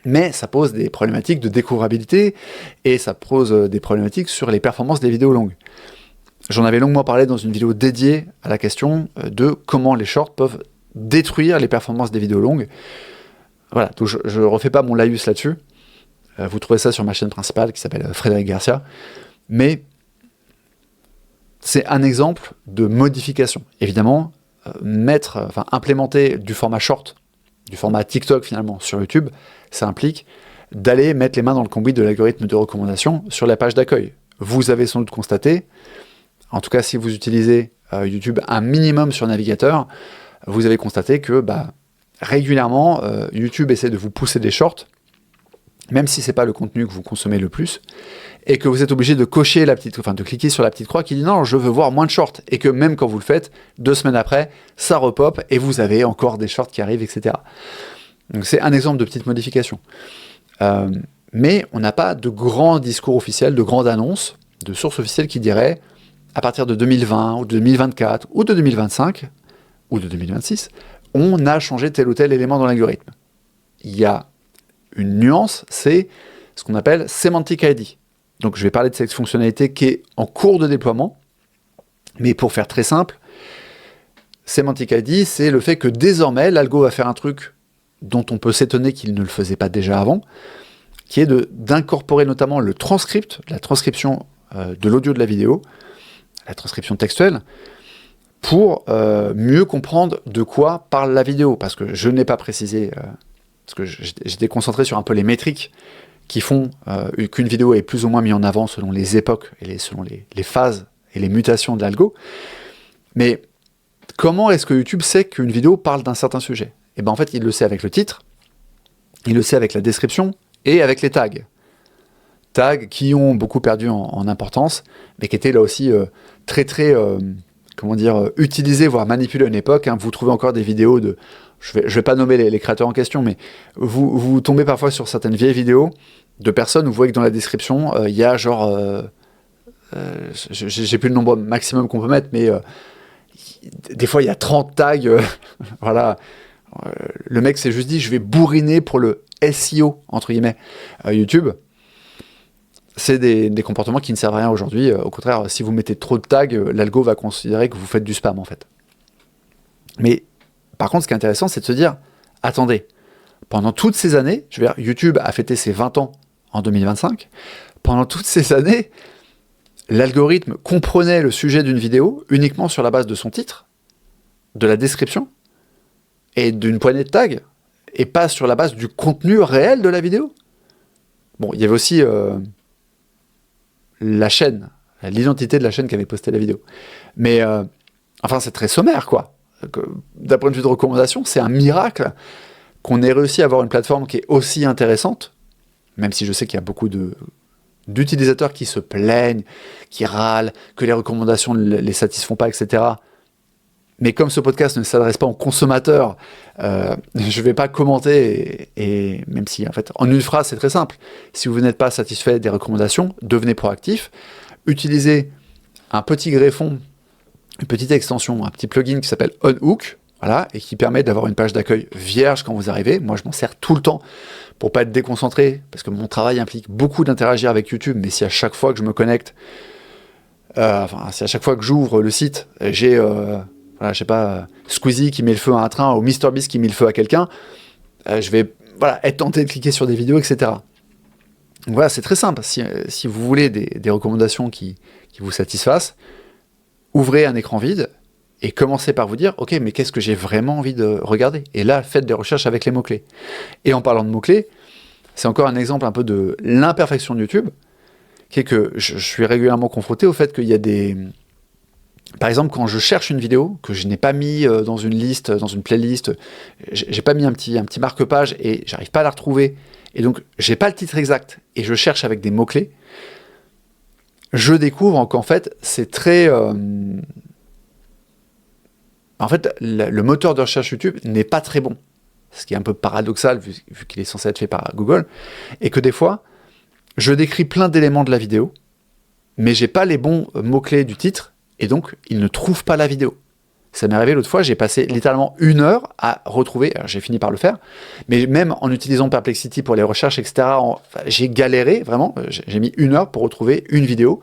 Mais ça pose des problématiques de découvrabilité et ça pose des problématiques sur les performances des vidéos longues. J'en avais longuement parlé dans une vidéo dédiée à la question de comment les shorts peuvent détruire les performances des vidéos longues. Voilà, donc je ne refais pas mon laïus là-dessus. Vous trouvez ça sur ma chaîne principale qui s'appelle Frédéric Garcia. Mais c'est un exemple de modification. Évidemment, implémenter du format short, du format TikTok finalement sur YouTube, ça implique d'aller mettre les mains dans le cambouis de l'algorithme de recommandation sur la page d'accueil. Vous avez sans doute constaté, en tout cas si vous utilisez YouTube un minimum sur navigateur, vous avez constaté que régulièrement, YouTube essaie de vous pousser des shorts, même si ce n'est pas le contenu que vous consommez le plus, et que vous êtes obligé de cocher de cliquer sur la petite croix qui dit non, je veux voir moins de shorts, et que même quand vous le faites, 2 semaines après, ça repop, et vous avez encore des shorts qui arrivent, etc. Donc c'est un exemple de petite modification. Mais on n'a pas de grand discours officiel, de grande annonce, de source officielle qui dirait, à partir de 2020, ou de 2024, ou de 2025, ou de 2026, on a changé tel ou tel élément dans l'algorithme. Il y a une nuance, c'est ce qu'on appelle Semantic ID. Donc je vais parler de cette fonctionnalité qui est en cours de déploiement, mais pour faire très simple, Semantic ID, c'est le fait que désormais, l'algo va faire un truc dont on peut s'étonner qu'il ne le faisait pas déjà avant, qui est d'incorporer notamment le transcript, la transcription de l'audio de la vidéo, la transcription textuelle, pour mieux comprendre de quoi parle la vidéo. Parce que je n'ai pas précisé, parce que j'étais concentré sur un peu les métriques qui font qu'une vidéo est plus ou moins mise en avant selon les époques et selon les phases et les mutations de l'algo. Mais comment est-ce que YouTube sait qu'une vidéo parle d'un certain sujet? Et bien en fait, il le sait avec le titre, il le sait avec la description et avec les tags. Tags qui ont beaucoup perdu en importance, mais qui étaient là aussi très utilisés, voire manipulés à une époque. Vous trouvez encore des vidéos de... Je vais pas nommer les créateurs en question, mais vous tombez parfois sur certaines vieilles vidéos de personnes où vous voyez que dans la description, il y a genre... j'ai plus le nombre maximum qu'on peut mettre, mais des fois il y a 30 tags. Voilà. Le mec s'est juste dit, je vais bourriner pour le SEO, entre guillemets, YouTube. C'est des comportements qui ne servent à rien aujourd'hui. Au contraire, si vous mettez trop de tags, l'algo va considérer que vous faites du spam, en fait. Mais par contre, ce qui est intéressant, c'est de se dire, attendez, pendant toutes ces années, YouTube a fêté ses 20 ans en 2025, pendant toutes ces années, l'algorithme comprenait le sujet d'une vidéo uniquement sur la base de son titre, de la description, et d'une poignée de tags, et pas sur la base du contenu réel de la vidéo. Bon, il y avait aussi la chaîne, l'identité de la chaîne qui avait posté la vidéo. Mais, c'est très sommaire, quoi. D'un point de vue de recommandation, c'est un miracle qu'on ait réussi à avoir une plateforme qui est aussi intéressante, même si je sais qu'il y a beaucoup d'utilisateurs qui se plaignent, qui râlent, que les recommandations ne les satisfont pas, etc. Mais comme ce podcast ne s'adresse pas aux consommateurs, je ne vais pas commenter, et même si, en fait, en une phrase, c'est très simple. Si vous n'êtes pas satisfait des recommandations, devenez proactif, utilisez un petit greffon, une petite extension, un petit plugin qui s'appelle OnHook, voilà, et qui permet d'avoir une page d'accueil vierge quand vous arrivez. Moi, je m'en sers tout le temps pour pas être déconcentré, parce que mon travail implique beaucoup d'interagir avec YouTube, mais si à chaque fois que je me connecte, si à chaque fois que j'ouvre le site, j'ai... je sais pas, Squeezie qui met le feu à un train ou MrBeast qui met le feu à quelqu'un, je vais être tenté de cliquer sur des vidéos, etc. Donc voilà, c'est très simple. Si vous voulez des recommandations qui vous satisfassent, ouvrez un écran vide et commencez par vous dire, ok, mais qu'est-ce que j'ai vraiment envie de regarder? Et là, faites des recherches avec les mots-clés. Et en parlant de mots-clés, c'est encore un exemple un peu de l'imperfection de YouTube, qui est que je suis régulièrement confronté au fait qu'il y a des... Par exemple, quand je cherche une vidéo que je n'ai pas mis dans une liste, dans une playlist, j'ai pas mis un petit marque-page et j'arrive pas à la retrouver, et donc j'ai pas le titre exact, et je cherche avec des mots-clés, je découvre qu'en fait, c'est très... En fait, le moteur de recherche YouTube n'est pas très bon, ce qui est un peu paradoxal vu qu'il est censé être fait par Google, et que des fois, je décris plein d'éléments de la vidéo, mais j'ai pas les bons mots-clés du titre, et donc, il ne trouve pas la vidéo. Ça m'est arrivé l'autre fois, j'ai passé littéralement 1 heure à retrouver, alors j'ai fini par le faire, mais même en utilisant Perplexity pour les recherches, etc., j'ai galéré, vraiment, j'ai mis 1 heure pour retrouver une vidéo,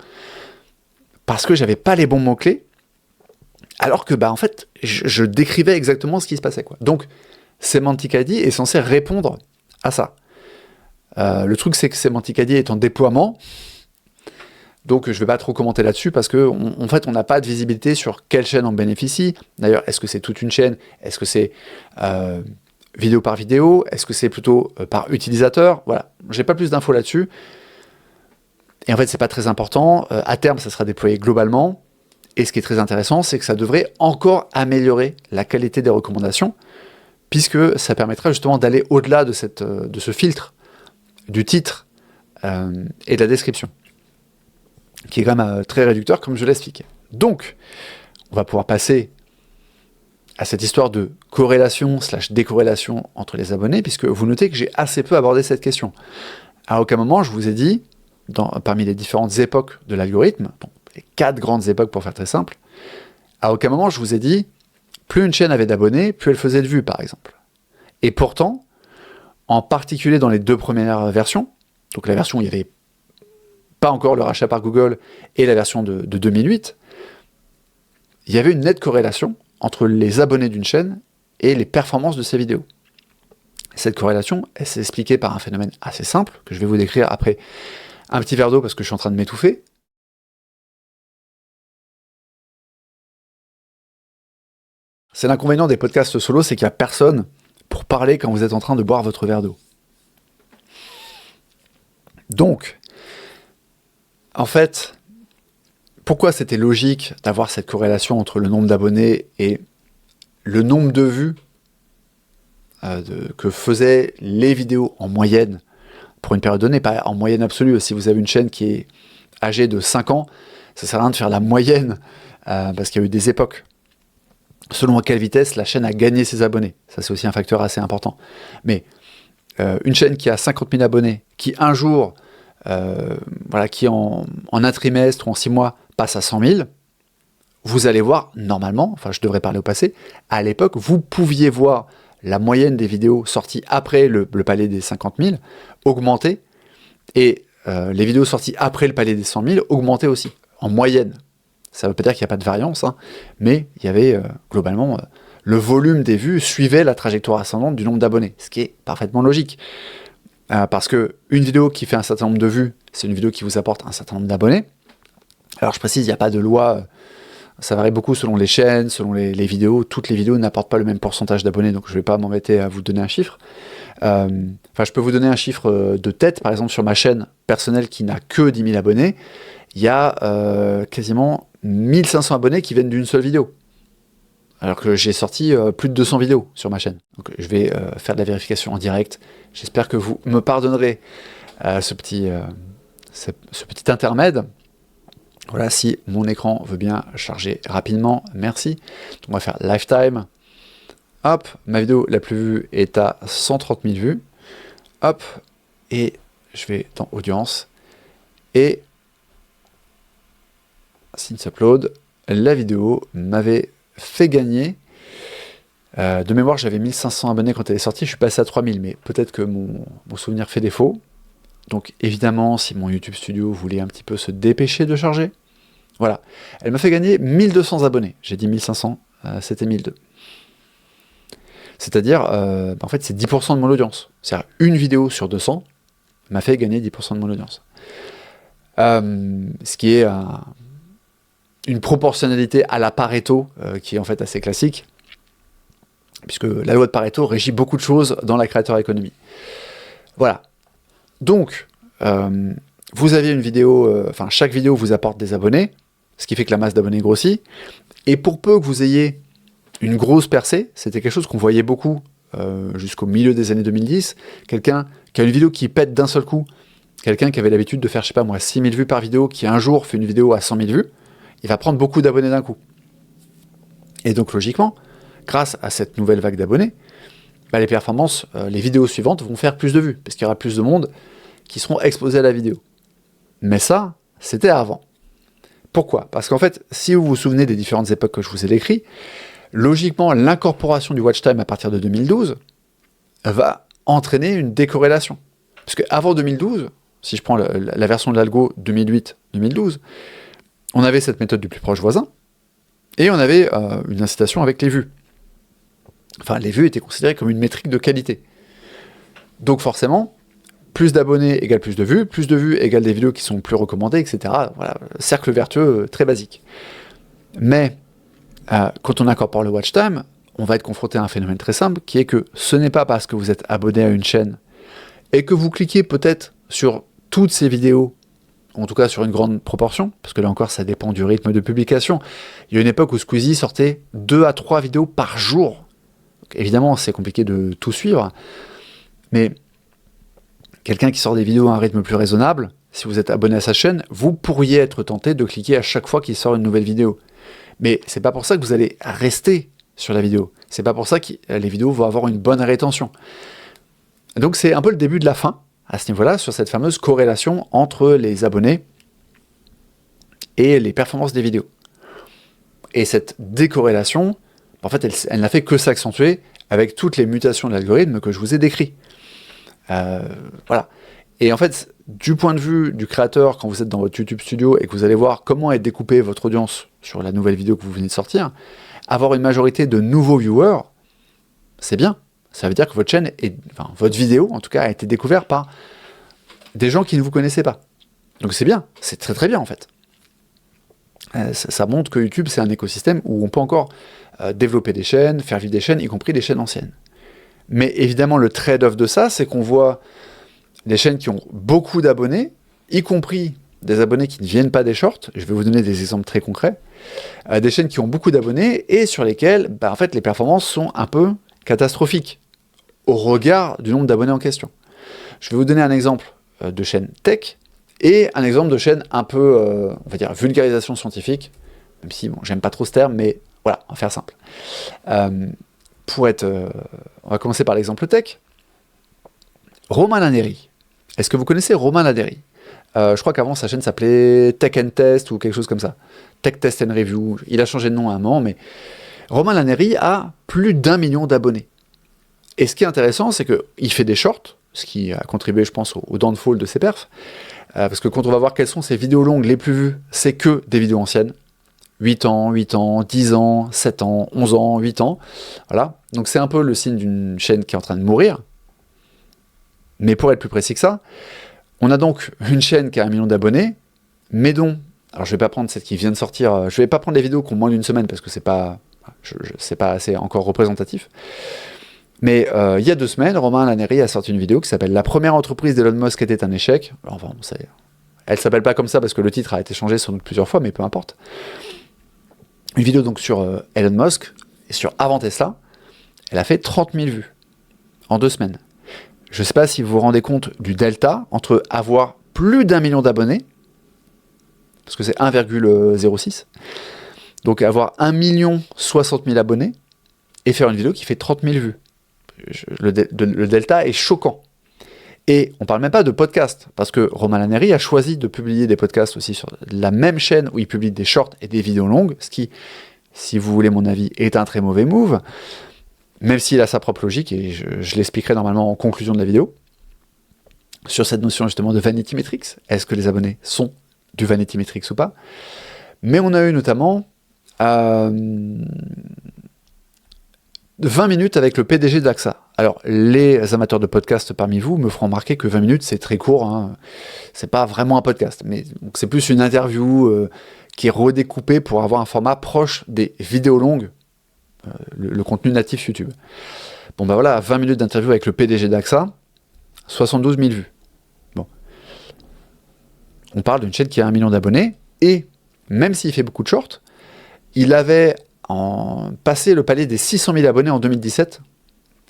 parce que j'avais pas les bons mots-clés, alors que en fait, je décrivais exactement ce qui se passait, quoi. Donc, Semantic ID est censé répondre à ça. Le truc, c'est que Semantic ID est en déploiement, donc je vais pas trop commenter là-dessus, parce que en fait, on n'a pas de visibilité sur quelle chaîne en bénéficie. D'ailleurs, est-ce que c'est toute une chaîne? Est-ce que c'est vidéo par vidéo? Est-ce que c'est plutôt par utilisateur? Voilà, j'ai pas plus d'infos là-dessus. Et en fait, c'est pas très important. À terme, ça sera déployé globalement. Et ce qui est très intéressant, c'est que ça devrait encore améliorer la qualité des recommandations, puisque ça permettra justement d'aller au-delà de ce filtre du titre et de la description, qui est quand même très réducteur, comme je l'expliquais. Donc, on va pouvoir passer à cette histoire de corrélation / décorrélation entre les abonnés, puisque vous notez que j'ai assez peu abordé cette question. À aucun moment, je vous ai dit, parmi les différentes époques de l'algorithme, les 4 grandes époques pour faire très simple, à aucun moment je vous ai dit, plus une chaîne avait d'abonnés, plus elle faisait de vues, par exemple. Et pourtant, en particulier dans les 2 premières versions, donc la version où il n'y avait pas encore le rachat par Google et la version de 2008, il y avait une nette corrélation entre les abonnés d'une chaîne et les performances de ses vidéos. Cette corrélation, elle s'est expliquée par un phénomène assez simple, que je vais vous décrire après un petit verre d'eau parce que je suis en train de m'étouffer. C'est l'inconvénient des podcasts solo, c'est qu'il n'y a personne pour parler quand vous êtes en train de boire votre verre d'eau. Donc, en fait, pourquoi c'était logique d'avoir cette corrélation entre le nombre d'abonnés et le nombre de vues que faisaient les vidéos en moyenne pour une période donnée, pas en moyenne absolue. Si vous avez une chaîne qui est âgée de 5 ans, ça ne sert à rien de faire la moyenne parce qu'il y a eu des époques. Selon à quelle vitesse la chaîne a gagné ses abonnés. Ça, c'est aussi un facteur assez important. Mais une chaîne qui a 50 000 abonnés, qui un jour, qui en un trimestre ou en 6 mois passe à 100 000, vous allez voir, normalement, enfin je devrais parler au passé, à l'époque, vous pouviez voir la moyenne des vidéos sorties après le palier des 50 000 augmenter, et les vidéos sorties après le palier des 100 000 augmenter aussi, en moyenne. Ça ne veut pas dire qu'il n'y a pas de variance, mais il y avait globalement le volume des vues suivait la trajectoire ascendante du nombre d'abonnés, ce qui est parfaitement logique. Parce que une vidéo qui fait un certain nombre de vues, c'est une vidéo qui vous apporte un certain nombre d'abonnés. Alors je précise, il n'y a pas de loi, ça varie beaucoup selon les chaînes, selon les vidéos. Toutes les vidéos n'apportent pas le même pourcentage d'abonnés, donc je ne vais pas m'embêter à vous donner un chiffre. Je peux vous donner un chiffre de tête, par exemple sur ma chaîne personnelle qui n'a que 10 000 abonnés, il y a quasiment 1500 abonnés qui viennent d'une seule vidéo. Alors que j'ai sorti plus de 200 vidéos sur ma chaîne. Donc je vais faire de la vérification en direct. J'espère que vous me pardonnerez ce petit intermède. Voilà, si mon écran veut bien charger rapidement, merci. Donc on va faire lifetime. Hop, ma vidéo la plus vue est à 130 000 vues. Hop, et je vais dans audience. Et since upload, la vidéo m'avait fait gagner. De mémoire, j'avais 1500 abonnés quand elle est sortie, je suis passé à 3000, mais peut-être que mon souvenir fait défaut. Donc évidemment, si mon YouTube Studio voulait un petit peu se dépêcher de charger, voilà. Elle m'a fait gagner 1200 abonnés. J'ai dit 1500, c'était 1002. C'est-à-dire, en fait, c'est 10% de mon audience. C'est-à-dire, une vidéo sur 200 m'a fait gagner 10% de mon audience. Ce qui est une proportionnalité à la Pareto, qui est en fait assez classique, puisque la loi de Pareto régit beaucoup de choses dans la creator economy. Voilà. Donc, vous avez une vidéo, chaque vidéo vous apporte des abonnés, ce qui fait que la masse d'abonnés grossit, et pour peu que vous ayez une grosse percée, c'était quelque chose qu'on voyait beaucoup jusqu'au milieu des années 2010, quelqu'un qui a une vidéo qui pète d'un seul coup, quelqu'un qui avait l'habitude de faire, je sais pas moi, 6000 vues par vidéo, qui un jour fait une vidéo à 100 000 vues, il va prendre beaucoup d'abonnés d'un coup. Et donc logiquement, grâce à cette nouvelle vague d'abonnés, les performances, les vidéos suivantes vont faire plus de vues, parce qu'il y aura plus de monde qui seront exposés à la vidéo. Mais ça, c'était avant. Pourquoi? Parce qu'en fait, si vous vous souvenez des différentes époques que je vous ai décrites, logiquement, l'incorporation du watch time à partir de 2012 va entraîner une décorrélation. Parce qu'avant 2012, si je prends la version de l'algo 2008-2012, on avait cette méthode du plus proche voisin, et on avait une incitation avec les vues. Enfin, les vues étaient considérées comme une métrique de qualité. Donc forcément, plus d'abonnés égale plus de vues égale des vidéos qui sont plus recommandées, etc. Voilà, cercle vertueux très basique. Mais quand on incorpore le watch time, on va être confronté à un phénomène très simple, qui est que ce n'est pas parce que vous êtes abonné à une chaîne et que vous cliquez peut-être sur toutes ces vidéos, en tout cas sur une grande proportion, parce que là encore ça dépend du rythme de publication. Il y a une époque où Squeezie sortait 2 à 3 vidéos par jour. Donc, évidemment, c'est compliqué de tout suivre, mais quelqu'un qui sort des vidéos à un rythme plus raisonnable, si vous êtes abonné à sa chaîne, vous pourriez être tenté de cliquer à chaque fois qu'il sort une nouvelle vidéo. Mais c'est pas pour ça que vous allez rester sur la vidéo. C'est pas pour ça que les vidéos vont avoir une bonne rétention. Donc c'est un peu le début de la fin, à ce niveau-là, sur cette fameuse corrélation entre les abonnés et les performances des vidéos. Et cette décorrélation, en fait, elle n'a fait que s'accentuer avec toutes les mutations de l'algorithme que je vous ai décrites. Voilà. Et en fait, du point de vue du créateur, quand vous êtes dans votre YouTube Studio et que vous allez voir comment est découpée votre audience sur la nouvelle vidéo que vous venez de sortir, avoir une majorité de nouveaux viewers, c'est bien. Ça veut dire que votre chaîne, enfin votre vidéo en tout cas, a été découverte par des gens qui ne vous connaissaient pas. Donc c'est bien, c'est très très bien en fait. Ça montre que YouTube c'est un écosystème où on peut encore développer des chaînes, faire vivre des chaînes, y compris des chaînes anciennes. Mais évidemment le trade-off de ça, c'est qu'on voit des chaînes qui ont beaucoup d'abonnés, y compris des abonnés qui ne viennent pas des shorts. Je vais vous donner des exemples très concrets. Des chaînes qui ont beaucoup d'abonnés et sur lesquelles en fait, les performances sont un peu catastrophiques au regard du nombre d'abonnés en question. Je vais vous donner un exemple de chaîne tech et un exemple de chaîne un peu, on va dire, vulgarisation scientifique, même si, bon, j'aime pas trop ce terme, mais voilà, on va faire simple. On va commencer par l'exemple tech. Romain Laneri. Est-ce que vous connaissez Romain Laneri? Je crois qu'avant sa chaîne s'appelait Tech and Test ou quelque chose comme ça. Tech Test and Review. Il a changé de nom à un moment, mais Romain Laneri a plus d'1 million d'abonnés. Et ce qui est intéressant, c'est qu'il fait des shorts, ce qui a contribué, je pense, au downfall de ses perfs. Parce que quand on va voir quelles sont ses vidéos longues les plus vues, c'est que des vidéos anciennes. 8 ans, 10 ans, 7 ans, 11 ans, 8 ans. Voilà. Donc c'est un peu le signe d'une chaîne qui est en train de mourir. Mais pour être plus précis que ça, on a donc une chaîne qui a 1 million d'abonnés, mais dont, alors je vais pas prendre celle qui vient de sortir, je vais pas prendre les vidéos qui ont moins d'une semaine parce que c'est pas assez encore représentatif. Mais il y a 2 semaines, Romain Laneri a sorti une vidéo qui s'appelle « La première entreprise d'Elon Musk était un échec ». Enfin, elle s'appelle pas comme ça parce que le titre a été changé sans doute plusieurs fois, mais peu importe. Une vidéo donc sur Elon Musk et sur avant Tesla. Elle a fait 30 000 vues en 2 semaines. Je ne sais pas si vous vous rendez compte du delta entre avoir plus d'1 million d'abonnés, parce que c'est 1,06, donc avoir 1 060 000 abonnés, et faire une vidéo qui fait 30 000 vues. Le delta est choquant. Et on ne parle même pas de podcast, parce que Romain Laneri a choisi de publier des podcasts aussi sur la même chaîne où il publie des shorts et des vidéos longues, ce qui, si vous voulez mon avis, est un très mauvais move, même s'il a sa propre logique, et je l'expliquerai normalement en conclusion de la vidéo, sur cette notion justement de vanity metrics. Est-ce que les abonnés sont du vanity metrics ou pas? Mais on a eu notamment 20 minutes avec le PDG d'AXA. Alors, les amateurs de podcast parmi vous me feront remarquer que 20 minutes, c'est très court, hein. C'est pas vraiment un podcast, mais c'est plus une interview qui est redécoupée pour avoir un format proche des vidéos longues, le contenu natif YouTube. Bon ben voilà, 20 minutes d'interview avec le PDG d'AXA, 72 000 vues. Bon. On parle d'une chaîne qui a 1 million d'abonnés, et même s'il fait beaucoup de shorts, il avait passé le palier des 600 000 abonnés en 2017.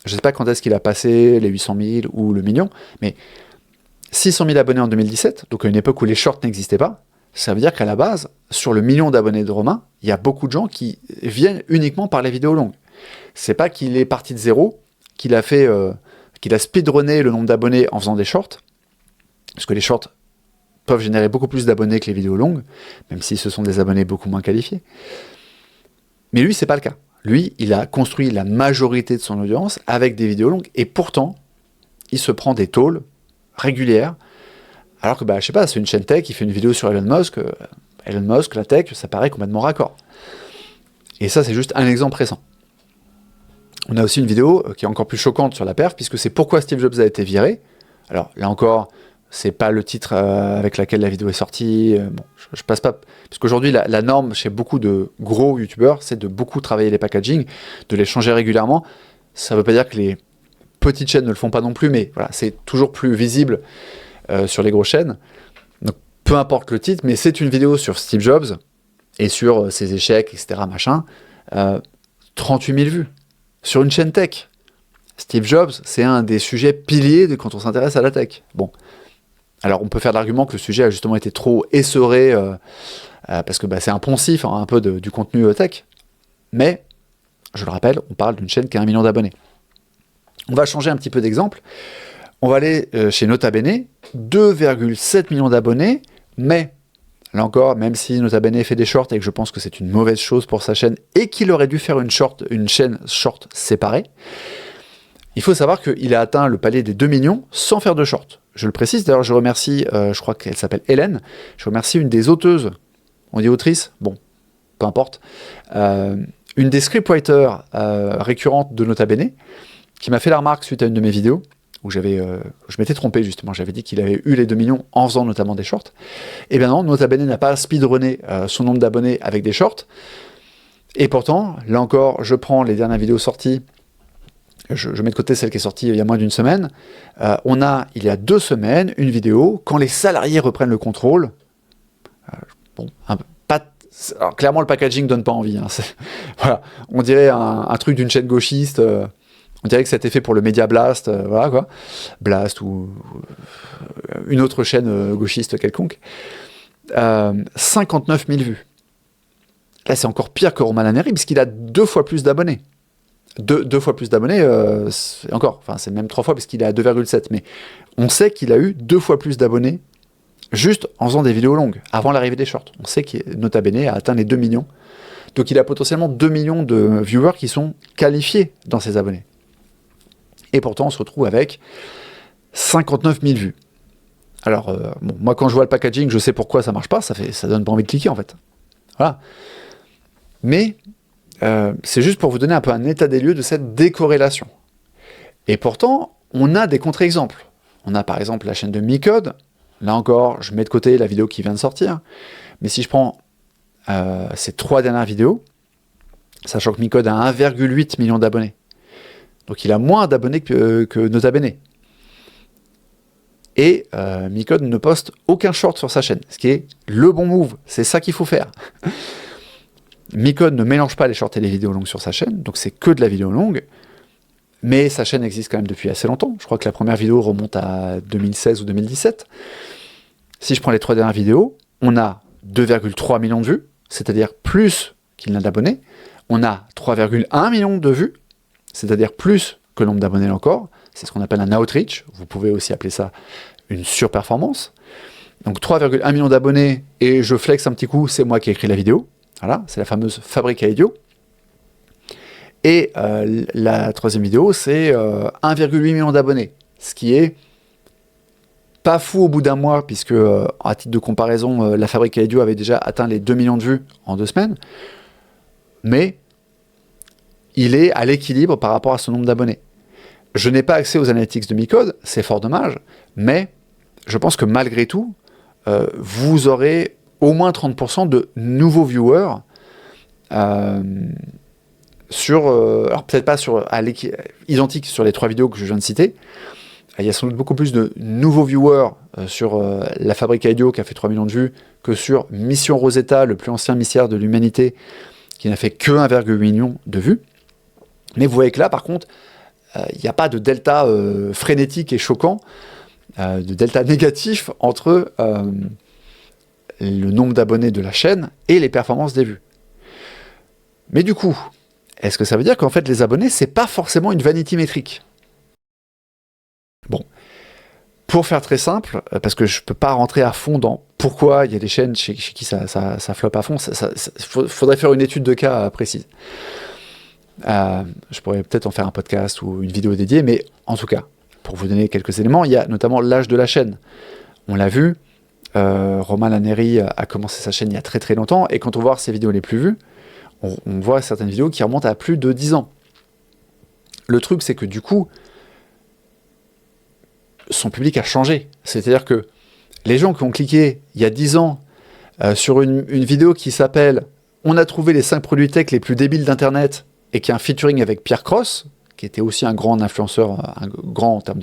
Je ne sais pas quand est-ce qu'il a passé les 800 000 ou le million, mais 600 000 abonnés en 2017, donc à une époque où les shorts n'existaient pas. Ça veut dire qu'à la base, sur le million d'abonnés de Romain, il y a beaucoup de gens qui viennent uniquement par les vidéos longues. C'est pas qu'il est parti de zéro, qu'il a speedrunné le nombre d'abonnés en faisant des shorts, parce que les shorts peuvent générer beaucoup plus d'abonnés que les vidéos longues, même si ce sont des abonnés beaucoup moins qualifiés. Mais lui, c'est pas le cas. Lui, il a construit la majorité de son audience avec des vidéos longues, et pourtant, il se prend des tôles régulières, alors que, je sais pas, c'est une chaîne tech, il fait une vidéo sur Elon Musk, Elon Musk, la tech, ça paraît complètement raccord. Et ça, c'est juste un exemple récent. On a aussi une vidéo qui est encore plus choquante sur la perf, puisque c'est pourquoi Steve Jobs a été viré. Alors là encore, c'est pas le titre avec lequel la vidéo est sortie. Bon, je passe pas. Parce qu'aujourd'hui, la norme chez beaucoup de gros youtubeurs, c'est de beaucoup travailler les packaging, de les changer régulièrement. Ça veut pas dire que les petites chaînes ne le font pas non plus, mais voilà, c'est toujours plus visible sur les grosses chaînes. Donc peu importe le titre, mais c'est une vidéo sur Steve Jobs et sur ses échecs, etc. machin. 38 000 vues sur une chaîne tech. Steve Jobs, c'est un des sujets piliers de quand on s'intéresse à la tech. Bon. Alors, on peut faire l'argument que le sujet a justement été trop essoré parce que c'est un poncif, hein, un peu du contenu tech. Mais, je le rappelle, on parle d'une chaîne qui a 1 million d'abonnés. On va changer un petit peu d'exemple. On va aller chez Nota Bene, 2,7 millions d'abonnés, mais, là encore, même si Nota Bene fait des shorts et que je pense que c'est une mauvaise chose pour sa chaîne et qu'il aurait dû faire une chaîne short séparée, il faut savoir qu'il a atteint le palier des 2 millions sans faire de short. Je le précise, d'ailleurs je remercie, je crois qu'elle s'appelle Hélène, je remercie une des auteuses, on dit autrice, bon, peu importe, une des scriptwriters récurrentes de Nota Bene, qui m'a fait la remarque suite à une de mes vidéos, où je m'étais trompé justement, j'avais dit qu'il avait eu les 2 millions en faisant notamment des shorts. Et bien non, Nota Bene n'a pas speedrunné son nombre d'abonnés avec des shorts, et pourtant, là encore, je prends les dernières vidéos sorties, je mets de côté celle qui est sortie il y a moins d'une semaine. On a, il y a 2 semaines, une vidéo, quand les salariés reprennent le contrôle. Bon, alors, clairement, le packaging donne pas envie. Hein, voilà, on dirait un truc d'une chaîne gauchiste. On dirait que ça a été fait pour le Media Blast, voilà quoi. Blast ou une autre chaîne gauchiste quelconque. 59 000 vues. Là, c'est encore pire que Roman Laneri, puisqu'il a 2 fois plus d'abonnés. 2 fois plus d'abonnés, c'est même 3 fois, parce qu'il est à 2,7. Mais on sait qu'il a eu 2 fois plus d'abonnés juste en faisant des vidéos longues, avant l'arrivée des shorts. On sait que Nota Bene a atteint les 2 millions. Donc il a potentiellement 2 millions de viewers qui sont qualifiés dans ses abonnés. Et pourtant, on se retrouve avec 59 000 vues. Alors, moi, quand je vois le packaging, je sais pourquoi ça marche pas, ça donne pas envie de cliquer, en fait. Voilà. Mais c'est juste pour vous donner un peu un état des lieux de cette décorrélation. Et pourtant, on a des contre-exemples. On a par exemple la chaîne de Micode. Là encore, je mets de côté la vidéo qui vient de sortir. Mais si je prends ces 3 dernières vidéos, sachant que Micode a 1,8 million d'abonnés. Donc il a moins d'abonnés que Nota Bene. Et Micode ne poste aucun short sur sa chaîne, ce qui est le bon move. C'est ça qu'il faut faire. Micode ne mélange pas les shorts et les vidéos longues sur sa chaîne, donc c'est que de la vidéo longue, mais sa chaîne existe quand même depuis assez longtemps. Je crois que la première vidéo remonte à 2016 ou 2017. Si je prends les 3 dernières vidéos, on a 2,3 millions de vues, c'est-à-dire plus qu'il n'a d'abonnés. On a 3,1 millions de vues, c'est-à-dire plus que le nombre d'abonnés encore. C'est ce qu'on appelle un outreach. Vous pouvez aussi appeler ça une surperformance. Donc 3,1 millions d'abonnés, et je flex un petit coup, c'est moi qui ai écrit la vidéo. Voilà, c'est la fameuse fabrique à idiots. Et la 3e vidéo, c'est 1,8 million d'abonnés, ce qui est pas fou au bout d'un mois, puisque, à titre de comparaison, la fabrique à idiots avait déjà atteint les 2 millions de vues en 2 semaines. Mais il est à l'équilibre par rapport à son nombre d'abonnés. Je n'ai pas accès aux analytics de Micode, c'est fort dommage, mais je pense que malgré tout, vous aurez au moins 30% de nouveaux viewers alors peut-être pas identique sur les 3 vidéos que je viens de citer. Il y a sans doute beaucoup plus de nouveaux viewers sur la fabrique à idiots qui a fait 3 millions de vues que sur Mission Rosetta, le plus ancien mystère de l'humanité, qui n'a fait que 1,8 million de vues. Mais vous voyez que là, par contre, il n'y a pas de delta frénétique et choquant, de delta négatif entre le nombre d'abonnés de la chaîne et les performances des vues. Mais du coup, est-ce que ça veut dire qu'en fait les abonnés, c'est pas forcément une vanity métrique? Bon, pour faire très simple, parce que je peux pas rentrer à fond dans pourquoi il y a des chaînes chez qui ça floppe à fond, faudrait faire une étude de cas précise. Je pourrais peut-être en faire un podcast ou une vidéo dédiée, mais en tout cas, pour vous donner quelques éléments, il y a notamment l'âge de la chaîne. On l'a vu, Romain Laneri a commencé sa chaîne il y a très très longtemps, et quand on voit ses vidéos les plus vues, on voit certaines vidéos qui remontent à plus de 10 ans. Le truc, c'est que du coup, son public a changé. C'est-à-dire que les gens qui ont cliqué il y a 10 ans sur une vidéo qui s'appelle « On a trouvé les 5 produits tech les plus débiles d'Internet » et qui a un featuring avec Pierre Cross, qui était aussi un grand influenceur, un grand en termes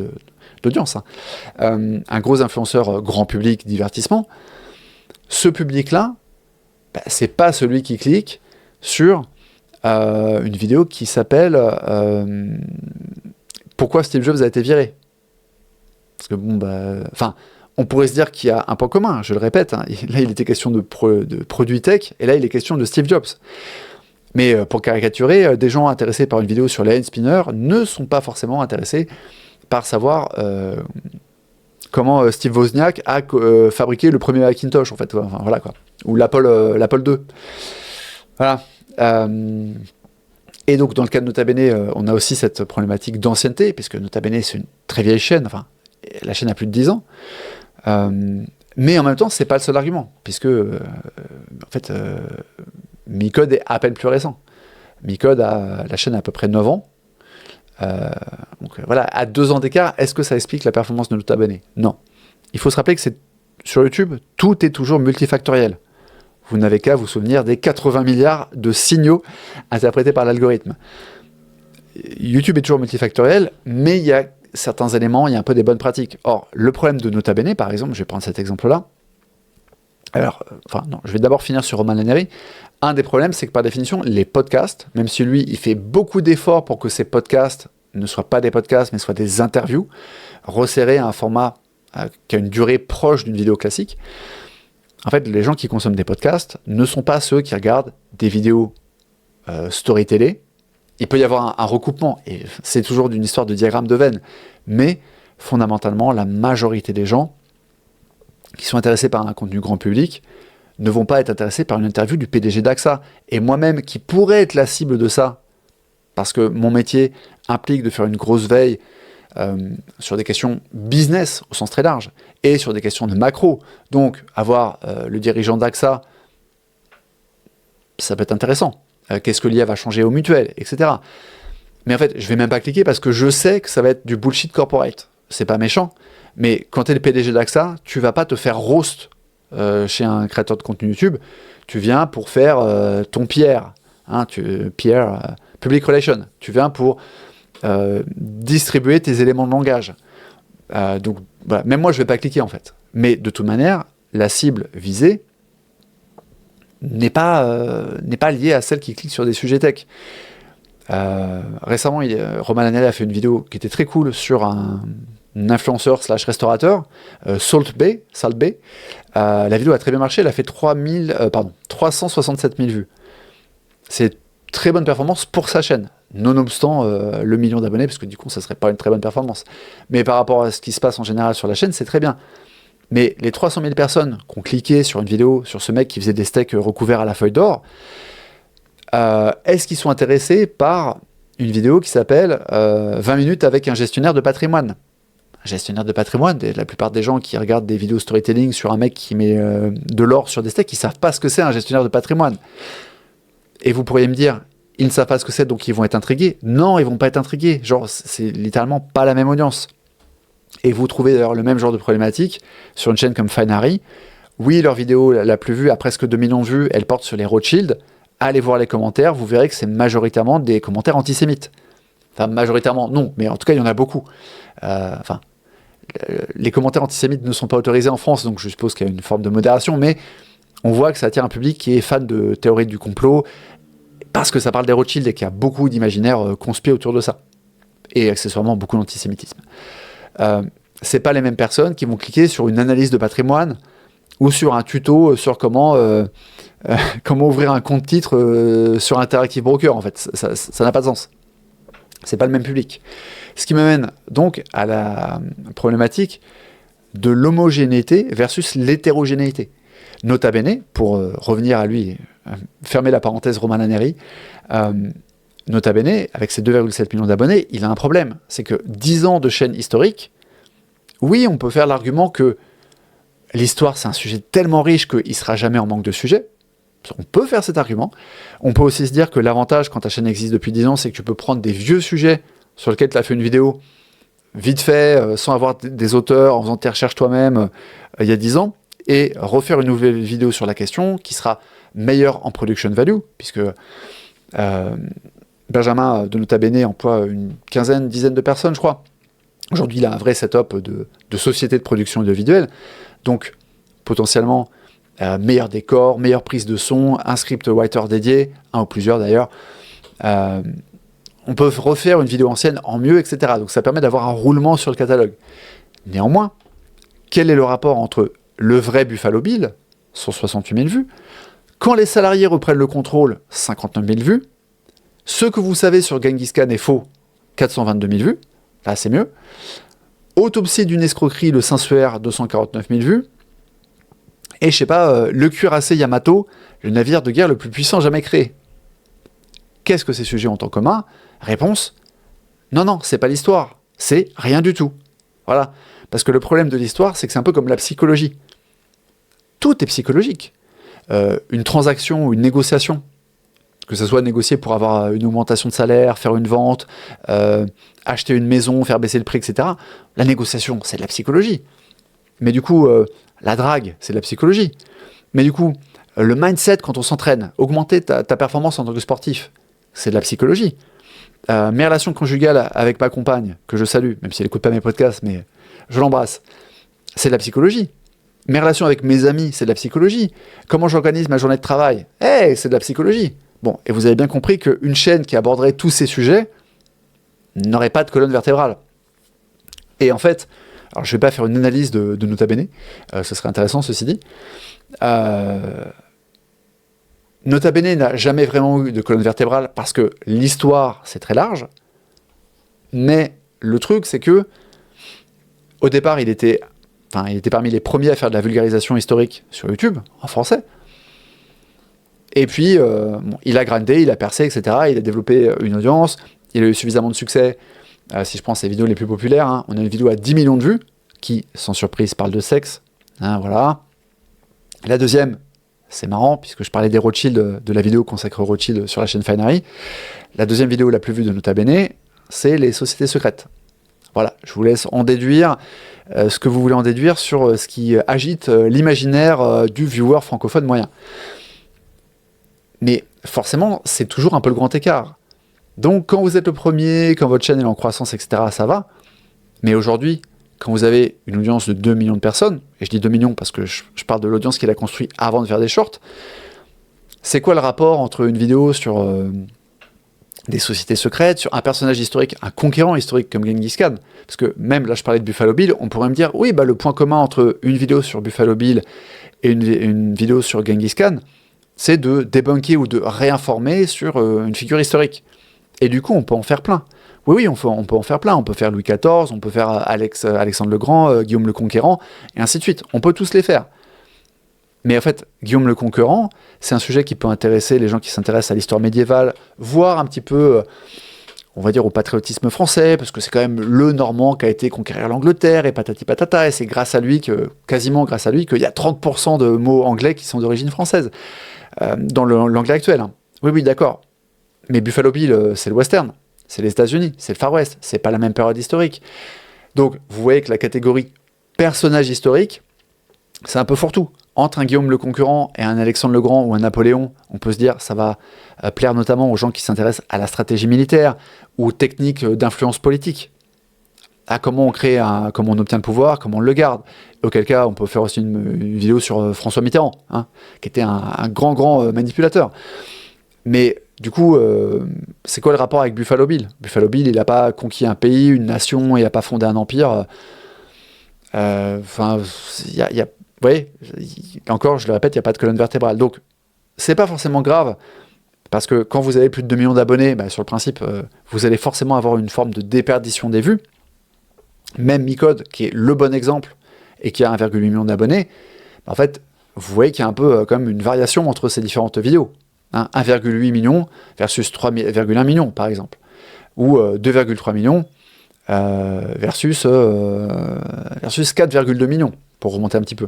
d'audience, hein, un gros influenceur grand public, divertissement, ce public-là, c'est pas celui qui clique sur une vidéo qui s'appelle Pourquoi Steve Jobs a été viré. Parce que bon, on pourrait se dire qu'il y a un point commun, je le répète, hein. Là il était question de produits tech, et là il est question de Steve Jobs. Mais pour caricaturer, des gens intéressés par une vidéo sur les hand spinners ne sont pas forcément intéressés par savoir comment Steve Wozniak a fabriqué le premier Macintosh, en fait, enfin, voilà quoi, ou l'Apple II. Voilà. Et donc dans le cas de Nota Bene, on a aussi cette problématique d'ancienneté, puisque Nota Bene c'est une très vieille chaîne, enfin la chaîne a plus de 10 ans. Mais en même temps, c'est pas le seul argument, puisque en fait, Micode est à peine plus récent. Micode la chaîne a à peu près 9 ans. Donc voilà, à 2 ans d'écart, est-ce que ça explique la performance de Nota Bene? Non. Il faut se rappeler que sur YouTube, tout est toujours multifactoriel. Vous n'avez qu'à vous souvenir des 80 milliards de signaux interprétés par l'algorithme. YouTube est toujours multifactoriel, mais il y a certains éléments, il y a un peu des bonnes pratiques. Or, le problème de Nota Bene, par exemple, je vais prendre cet exemple-là. Alors, je vais d'abord finir sur Romain Laneri. Un des problèmes, c'est que par définition, les podcasts, même si lui, il fait beaucoup d'efforts pour que ces podcasts ne soient pas des podcasts, mais soient des interviews, resserrés à un format qui a une durée proche d'une vidéo classique, en fait, les gens qui consomment des podcasts ne sont pas ceux qui regardent des vidéos story télé. Il peut y avoir un recoupement, et c'est toujours d'une histoire de diagramme de Venn, mais fondamentalement, la majorité des gens qui sont intéressés par un contenu grand public ne vont pas être intéressés par une interview du PDG d'AXA. Et moi-même, qui pourrais être la cible de ça, parce que mon métier implique de faire une grosse veille sur des questions business au sens très large, et sur des questions de macro. Donc, avoir le dirigeant d'AXA, ça peut être intéressant. Qu'est-ce que l'IA va changer aux mutuelles, etc. Mais en fait, je vais même pas cliquer parce que je sais que ça va être du bullshit corporate. C'est pas méchant, mais quand tu es le PDG d'AXA, tu vas pas te faire roast chez un créateur de contenu YouTube. Tu viens pour faire ton PR, hein, PR, Public Relations. Tu viens pour distribuer tes éléments de langage. Donc, voilà. Même moi, je vais pas cliquer en fait. Mais de toute manière, la cible visée n'est pas liée à celle qui clique sur des sujets tech. Récemment, Romain Laneri a fait une vidéo qui était très cool sur un influenceur / restaurateur, Salt Bay. La vidéo a très bien marché, elle a fait 367 000 vues. C'est très bonne performance pour sa chaîne, nonobstant le million d'abonnés, parce que du coup, ça serait pas une très bonne performance. Mais par rapport à ce qui se passe en général sur la chaîne, c'est très bien. Mais les 300 000 personnes qui ont cliqué sur une vidéo sur ce mec qui faisait des steaks recouverts à la feuille d'or, est-ce qu'ils sont intéressés par une vidéo qui s'appelle 20 minutes avec un gestionnaire de patrimoine? Un gestionnaire de patrimoine, la plupart des gens qui regardent des vidéos storytelling sur un mec qui met de l'or sur des steaks, ils savent pas ce que c'est un gestionnaire de patrimoine. Et vous pourriez me dire, ils ne savent pas ce que c'est, donc ils vont être intrigués. Non, ils vont pas être intrigués. Genre, c'est littéralement pas la même audience. Et vous trouvez d'ailleurs le même genre de problématique sur une chaîne comme Finary. Oui, leur vidéo la plus vue a presque 2 millions de vues, elle porte sur les Rothschild. Allez voir les commentaires, vous verrez que c'est majoritairement des commentaires antisémites. Enfin, majoritairement, non, mais en tout cas, il y en a beaucoup. Les commentaires antisémites ne sont pas autorisés en France, donc je suppose qu'il y a une forme de modération, mais on voit que ça attire un public qui est fan de théorie du complot, parce que ça parle des Rothschild et qu'il y a beaucoup d'imaginaires conspirés autour de ça. Et accessoirement, beaucoup d'antisémitisme. C'est pas les mêmes personnes qui vont cliquer sur une analyse de patrimoine ou sur un tuto sur comment ouvrir un compte titre sur Interactive Broker. En fait, ça n'a pas de sens. C'est pas le même public. Ce qui m'amène donc à la problématique de l'homogénéité versus l'hétérogénéité. Nota Bene, pour revenir à lui, fermer la parenthèse Romain Laneri, Nota Bene, avec ses 2,7 millions d'abonnés, il a un problème. C'est que 10 ans de chaîne historique, oui, on peut faire l'argument que l'histoire, c'est un sujet tellement riche qu'il ne sera jamais en manque de sujets. On peut faire cet argument. On peut aussi se dire que l'avantage, quand ta chaîne existe depuis 10 ans, c'est que tu peux prendre des vieux sujets sur lesquels tu as fait une vidéo vite fait, sans avoir des auteurs, en faisant tes recherches toi-même il y a 10 ans, et refaire une nouvelle vidéo sur la question qui sera meilleure en production value, puisque Benjamin de Nota Bene emploie une dizaine de personnes, je crois. Aujourd'hui, il a un vrai setup de société de production audiovisuelle. Donc, potentiellement, meilleur décor, meilleure prise de son, un script writer dédié, un ou plusieurs d'ailleurs. On peut refaire une vidéo ancienne en mieux, etc. Donc, ça permet d'avoir un roulement sur le catalogue. Néanmoins, quel est le rapport entre le vrai Buffalo Bill, 168 000 vues, quand les salariés reprennent le contrôle, 59 000 vues, ce que vous savez sur Genghis Khan est faux, 422 000 vues, là c'est mieux, autopsie d'une escroquerie, le Saint-Suaire, 249 000 vues, et je sais pas, le cuirassé Yamato, le navire de guerre le plus puissant jamais créé. Qu'est-ce que ces sujets ont en commun? Réponse, non, c'est pas l'histoire, c'est rien du tout. Voilà, parce que le problème de l'histoire, c'est que c'est un peu comme la psychologie. Tout est psychologique. Une transaction ou une négociation, que ce soit négocier pour avoir une augmentation de salaire, faire une vente, acheter une maison, faire baisser le prix, etc. La négociation, c'est de la psychologie. Mais du coup, la drague, c'est de la psychologie. Mais du coup, le mindset quand on s'entraîne, augmenter ta performance en tant que sportif, c'est de la psychologie. Mes relations conjugales avec ma compagne, que je salue, même si elle n'écoute pas mes podcasts, mais je l'embrasse, c'est de la psychologie. Mes relations avec mes amis, c'est de la psychologie. Comment j'organise ma journée de travail, c'est de la psychologie. Bon, et vous avez bien compris qu'une chaîne qui aborderait tous ces sujets n'aurait pas de colonne vertébrale. Et en fait, alors je ne vais pas faire une analyse de Nota Bene, ce serait intéressant ceci dit. Nota Bene n'a jamais vraiment eu de colonne vertébrale parce que l'histoire, c'est très large. Mais le truc, c'est que au départ, il était parmi les premiers à faire de la vulgarisation historique sur YouTube, en français. Et puis, il a grindé, il a percé, etc. Il a développé une audience, il a eu suffisamment de succès. Si je prends ses vidéos les plus populaires, on a une vidéo à 10 millions de vues, qui, sans surprise, parle de sexe. Voilà. La deuxième, c'est marrant, puisque je parlais des Rothschild, de la vidéo consacrée aux Rothschild sur la chaîne Finery. La deuxième vidéo la plus vue de Nota Bene, c'est les sociétés secrètes. Voilà, je vous laisse en déduire ce que vous voulez en déduire sur ce qui agite l'imaginaire du viewer francophone moyen. Mais forcément, c'est toujours un peu le grand écart. Donc, quand vous êtes le premier, quand votre chaîne est en croissance, etc., ça va. Mais aujourd'hui, quand vous avez une audience de 2 millions de personnes, et je dis 2 millions parce que je parle de l'audience qu'il a construit avant de faire des shorts, c'est quoi le rapport entre une vidéo sur des sociétés secrètes, sur un personnage historique, un conquérant historique comme Genghis Khan? Parce que même là, je parlais de Buffalo Bill, on pourrait me dire, oui, le point commun entre une vidéo sur Buffalo Bill et une vidéo sur Genghis Khan, c'est de débunker ou de réinformer sur une figure historique. Et du coup, on peut en faire plein. Oui, on peut en faire plein. On peut faire Louis XIV, on peut faire Alexandre le Grand, Guillaume le Conquérant, et ainsi de suite. On peut tous les faire. Mais en fait, Guillaume le Conquérant, c'est un sujet qui peut intéresser les gens qui s'intéressent à l'histoire médiévale, voire un petit peu, on va dire, au patriotisme français, parce que c'est quand même le Normand qui a été conquérir l'Angleterre, et patati patata, et c'est quasiment grâce à lui, qu'il y a 30% de mots anglais qui sont d'origine française, dans l'anglais actuel. Hein. Oui, d'accord. Mais Buffalo Bill, c'est le western, c'est les États-Unis, c'est le Far West, c'est pas la même période historique. Donc, vous voyez que la catégorie personnage historique, c'est un peu fourre-tout. Entre un Guillaume le Conquérant et un Alexandre le Grand ou un Napoléon, on peut se dire ça va plaire notamment aux gens qui s'intéressent à la stratégie militaire ou aux techniques d'influence politique. À comment on obtient le pouvoir, comment on le garde. Auquel cas, on peut faire aussi une vidéo sur François Mitterrand, qui était un grand manipulateur. Mais du coup, c'est quoi le rapport avec Buffalo Bill? Buffalo Bill, il n'a pas conquis un pays, une nation, il n'a pas fondé un empire. Vous voyez, encore, je le répète, il n'y a pas de colonne vertébrale. Donc, c'est pas forcément grave, parce que quand vous avez plus de 2 millions d'abonnés, sur le principe, vous allez forcément avoir une forme de déperdition des vues. Même Micode, qui est le bon exemple, et qui a 1,8 million d'abonnés, en fait, vous voyez qu'il y a un peu quand même une variation entre ces différentes vidéos. 1,8 million versus 3,1 millions, par exemple. Ou 2,3 millions versus 4,2 millions. pour remonter un petit peu.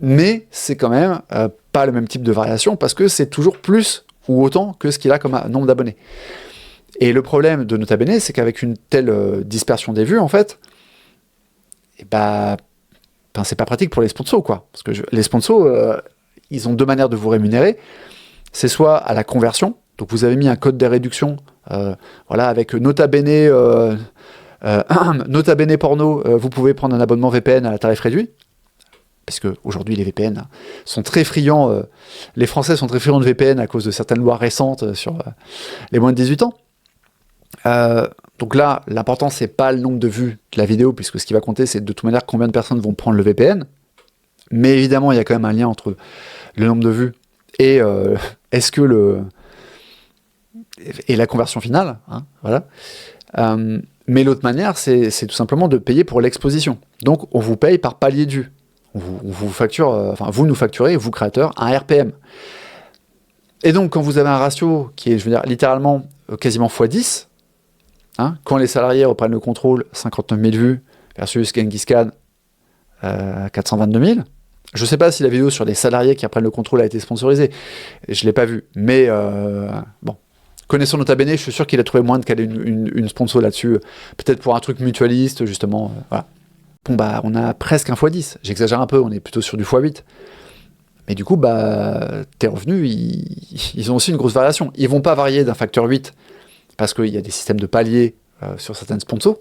Mais c'est quand même pas le même type de variation, parce que c'est toujours plus ou autant que ce qu'il a comme nombre d'abonnés. Et le problème de Nota Bene, c'est qu'avec une telle dispersion des vues, en fait, c'est pas pratique pour les sponsors, quoi. Parce que les sponsors, ils ont deux manières de vous rémunérer. C'est soit à la conversion, donc vous avez mis un code de réduction, avec Nota Bene, Nota Bene porno, vous pouvez prendre un abonnement VPN à tarif réduit. Parce qu'aujourd'hui, les VPN sont très friands, les Français sont très friands de VPN à cause de certaines lois récentes sur les moins de 18 ans. Donc là, l'important, c'est pas le nombre de vues de la vidéo, puisque ce qui va compter, c'est de toute manière combien de personnes vont prendre le VPN. Mais évidemment, il y a quand même un lien entre le nombre de vues et et la conversion finale. Hein, voilà. Mais l'autre manière, c'est tout simplement de payer pour l'exposition. Donc, on vous paye par palier de vues. On vous facture, vous nous facturez, vous créateurs, un RPM. Et donc, quand vous avez un ratio qui est, littéralement quasiment x10, hein, quand les salariés reprennent le contrôle, 59 000 vues versus Genghis Khan, 422 000. Je ne sais pas si la vidéo sur les salariés qui reprennent le contrôle a été sponsorisée. Je ne l'ai pas vue. Mais bon, connaissant Nota Bene, je suis sûr qu'il a trouvé moyen de caler une sponsor là-dessus. Peut-être pour un truc mutualiste, justement. Voilà. Bon, on a presque un x10. J'exagère un peu, on est plutôt sur du x8. Mais du coup, tes revenus, ils ont aussi une grosse variation. Ils ne vont pas varier d'un facteur 8 parce qu'il y a des systèmes de paliers sur certaines sponsors.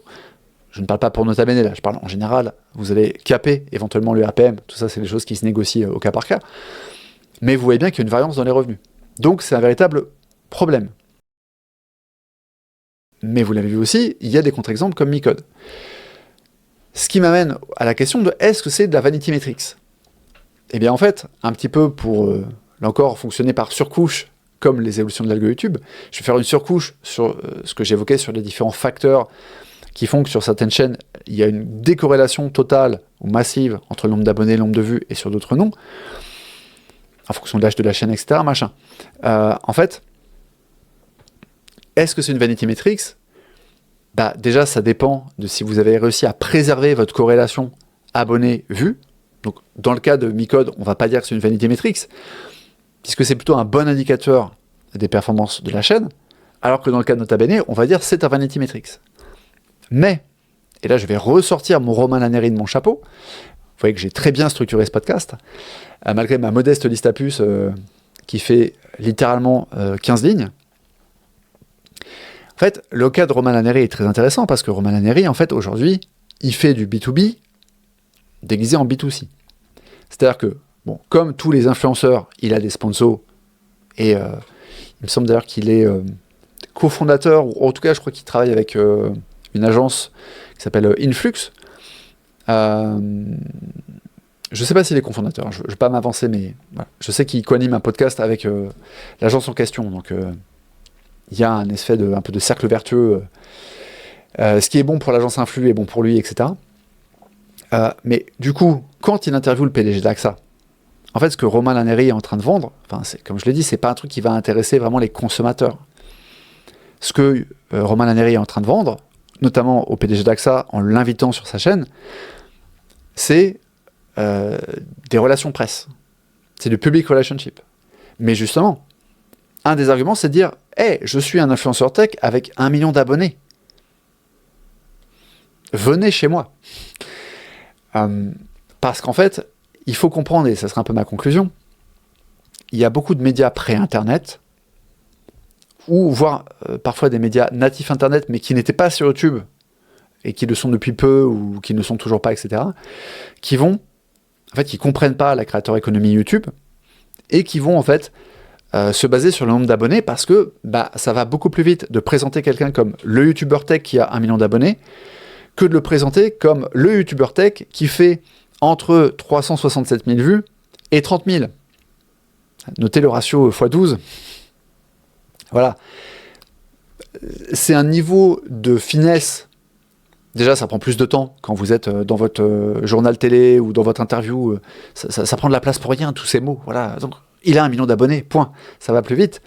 Je ne parle pas pour Nota Bene, là, je parle en général. Vous allez caper éventuellement le RPM. Tout ça, c'est des choses qui se négocient au cas par cas. Mais vous voyez bien qu'il y a une variance dans les revenus. Donc, c'est un véritable problème. Mais vous l'avez vu aussi, il y a des contre-exemples comme Micode. Ce qui m'amène à la question de est-ce que c'est de la vanity metrics? Eh bien en fait, un petit peu pour, là encore, fonctionner par surcouche, comme les évolutions de l'algo YouTube, je vais faire une surcouche sur ce que j'évoquais sur les différents facteurs qui font que sur certaines chaînes, il y a une décorrélation totale ou massive entre le nombre d'abonnés, le nombre de vues, et sur d'autres non, en fonction de l'âge de la chaîne, etc. En fait, est-ce que c'est une vanity metrics? Déjà, ça dépend de si vous avez réussi à préserver votre corrélation abonné-vue. Donc, dans le cas de Micode, on ne va pas dire que c'est une vanity metrics, puisque c'est plutôt un bon indicateur des performances de la chaîne, alors que dans le cas de Nota Bene, on va dire que c'est un vanity metrics. Mais, et là je vais ressortir mon Romain Laneri de mon chapeau, vous voyez que j'ai très bien structuré ce podcast, malgré ma modeste liste à puces qui fait littéralement 15 lignes. En fait, le cas de Romain Laneri est très intéressant parce que Romain Laneri, en fait, aujourd'hui, il fait du B2B déguisé en B2C. C'est-à-dire que, bon, comme tous les influenceurs, il a des sponsors et il me semble d'ailleurs qu'il est cofondateur, ou en tout cas, je crois qu'il travaille avec une agence qui s'appelle Influx. Je ne sais pas s'il est cofondateur, je ne vais pas m'avancer, mais voilà. Je sais qu'il co-anime un podcast avec l'agence en question, donc il y a un effet un peu de cercle vertueux. Ce qui est bon pour l'agence Influx est bon pour lui, etc. Mais du coup, quand il interviewe le PDG d'AXA, en fait, ce que Romain Laneri est en train de vendre, comme je l'ai dit, c'est pas un truc qui va intéresser vraiment les consommateurs. Ce que Romain Laneri est en train de vendre, notamment au PDG d'AXA, en l'invitant sur sa chaîne, c'est des relations presse. C'est du public relationship. Mais justement, un des arguments, c'est de dire « Hey, je suis un influenceur tech avec 1 million d'abonnés. Venez chez moi. » Parce qu'en fait, il faut comprendre, et ça sera un peu ma conclusion, il y a beaucoup de médias pré-internet, ou voire parfois des médias natifs internet, mais qui n'étaient pas sur YouTube, et qui le sont depuis peu, ou qui ne sont toujours pas, etc., qui comprennent pas la créateur économie YouTube, et qui vont en fait se baser sur le nombre d'abonnés, parce que ça va beaucoup plus vite de présenter quelqu'un comme le YouTuber tech qui a 1 million d'abonnés, que de le présenter comme le YouTuber tech qui fait entre 367 000 vues et 30 000. Notez le ratio x12. Voilà. C'est un niveau de finesse. Déjà, ça prend plus de temps quand vous êtes dans votre journal télé ou dans votre interview. Ça prend de la place pour rien, tous ces mots. Voilà. Donc, il a 1 million d'abonnés, point. Ça va plus vite.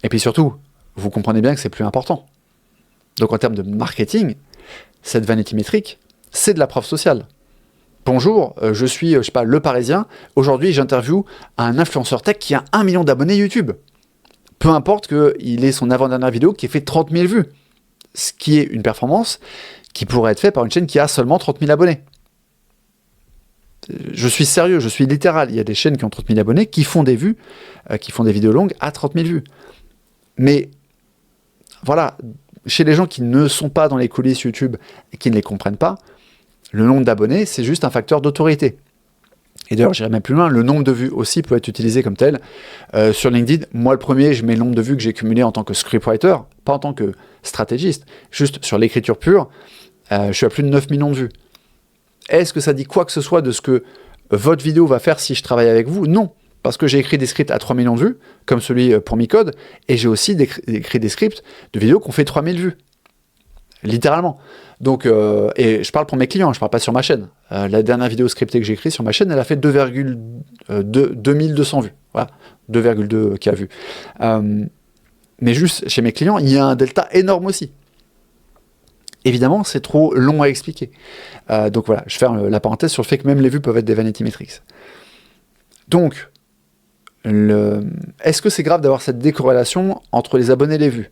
Et puis surtout, vous comprenez bien que c'est plus important. Donc, en termes de marketing, cette vanity métrique, c'est de la preuve sociale. bonjour, je suis, je sais pas, Le Parisien. Aujourd'hui, j'interviewe un influenceur tech qui a 1 million d'abonnés YouTube. Peu importe qu'il ait son avant-dernière vidéo qui ait fait 30 000 vues. Ce qui est une performance qui pourrait être faite par une chaîne qui a seulement 30 000 abonnés. Je suis sérieux, je suis littéral. Il y a des chaînes qui ont 30 000 abonnés qui font des vues, qui font des vidéos longues à 30 000 vues. Mais voilà, chez les gens qui ne sont pas dans les coulisses YouTube et qui ne les comprennent pas, le nombre d'abonnés, c'est juste un facteur d'autorité. Et d'ailleurs, j'irai même plus loin, le nombre de vues aussi peut être utilisé comme tel. Sur LinkedIn, moi le premier, je mets le nombre de vues que j'ai cumulé en tant que scriptwriter, pas en tant que stratégiste, juste sur l'écriture pure, je suis à plus de 9 millions de vues. Est-ce que ça dit quoi que ce soit de ce que votre vidéo va faire si je travaille avec vous? Non, parce que j'ai écrit des scripts à 3 millions de vues, comme celui pour Micode, et j'ai aussi écrit des scripts de vidéos qui ont fait 3000 vues. Littéralement. Donc, et je parle pour mes clients, je parle pas sur ma chaîne. La dernière vidéo scriptée que j'ai écrite sur ma chaîne, elle a fait 2200 vues. Voilà, 2,2 K vues. Mais juste chez mes clients, il y a un delta énorme aussi. Évidemment, c'est trop long à expliquer. Donc voilà, je ferme la parenthèse sur le fait que même les vues peuvent être des vanity metrics. Donc, est-ce que c'est grave d'avoir cette décorrélation entre les abonnés et les vues?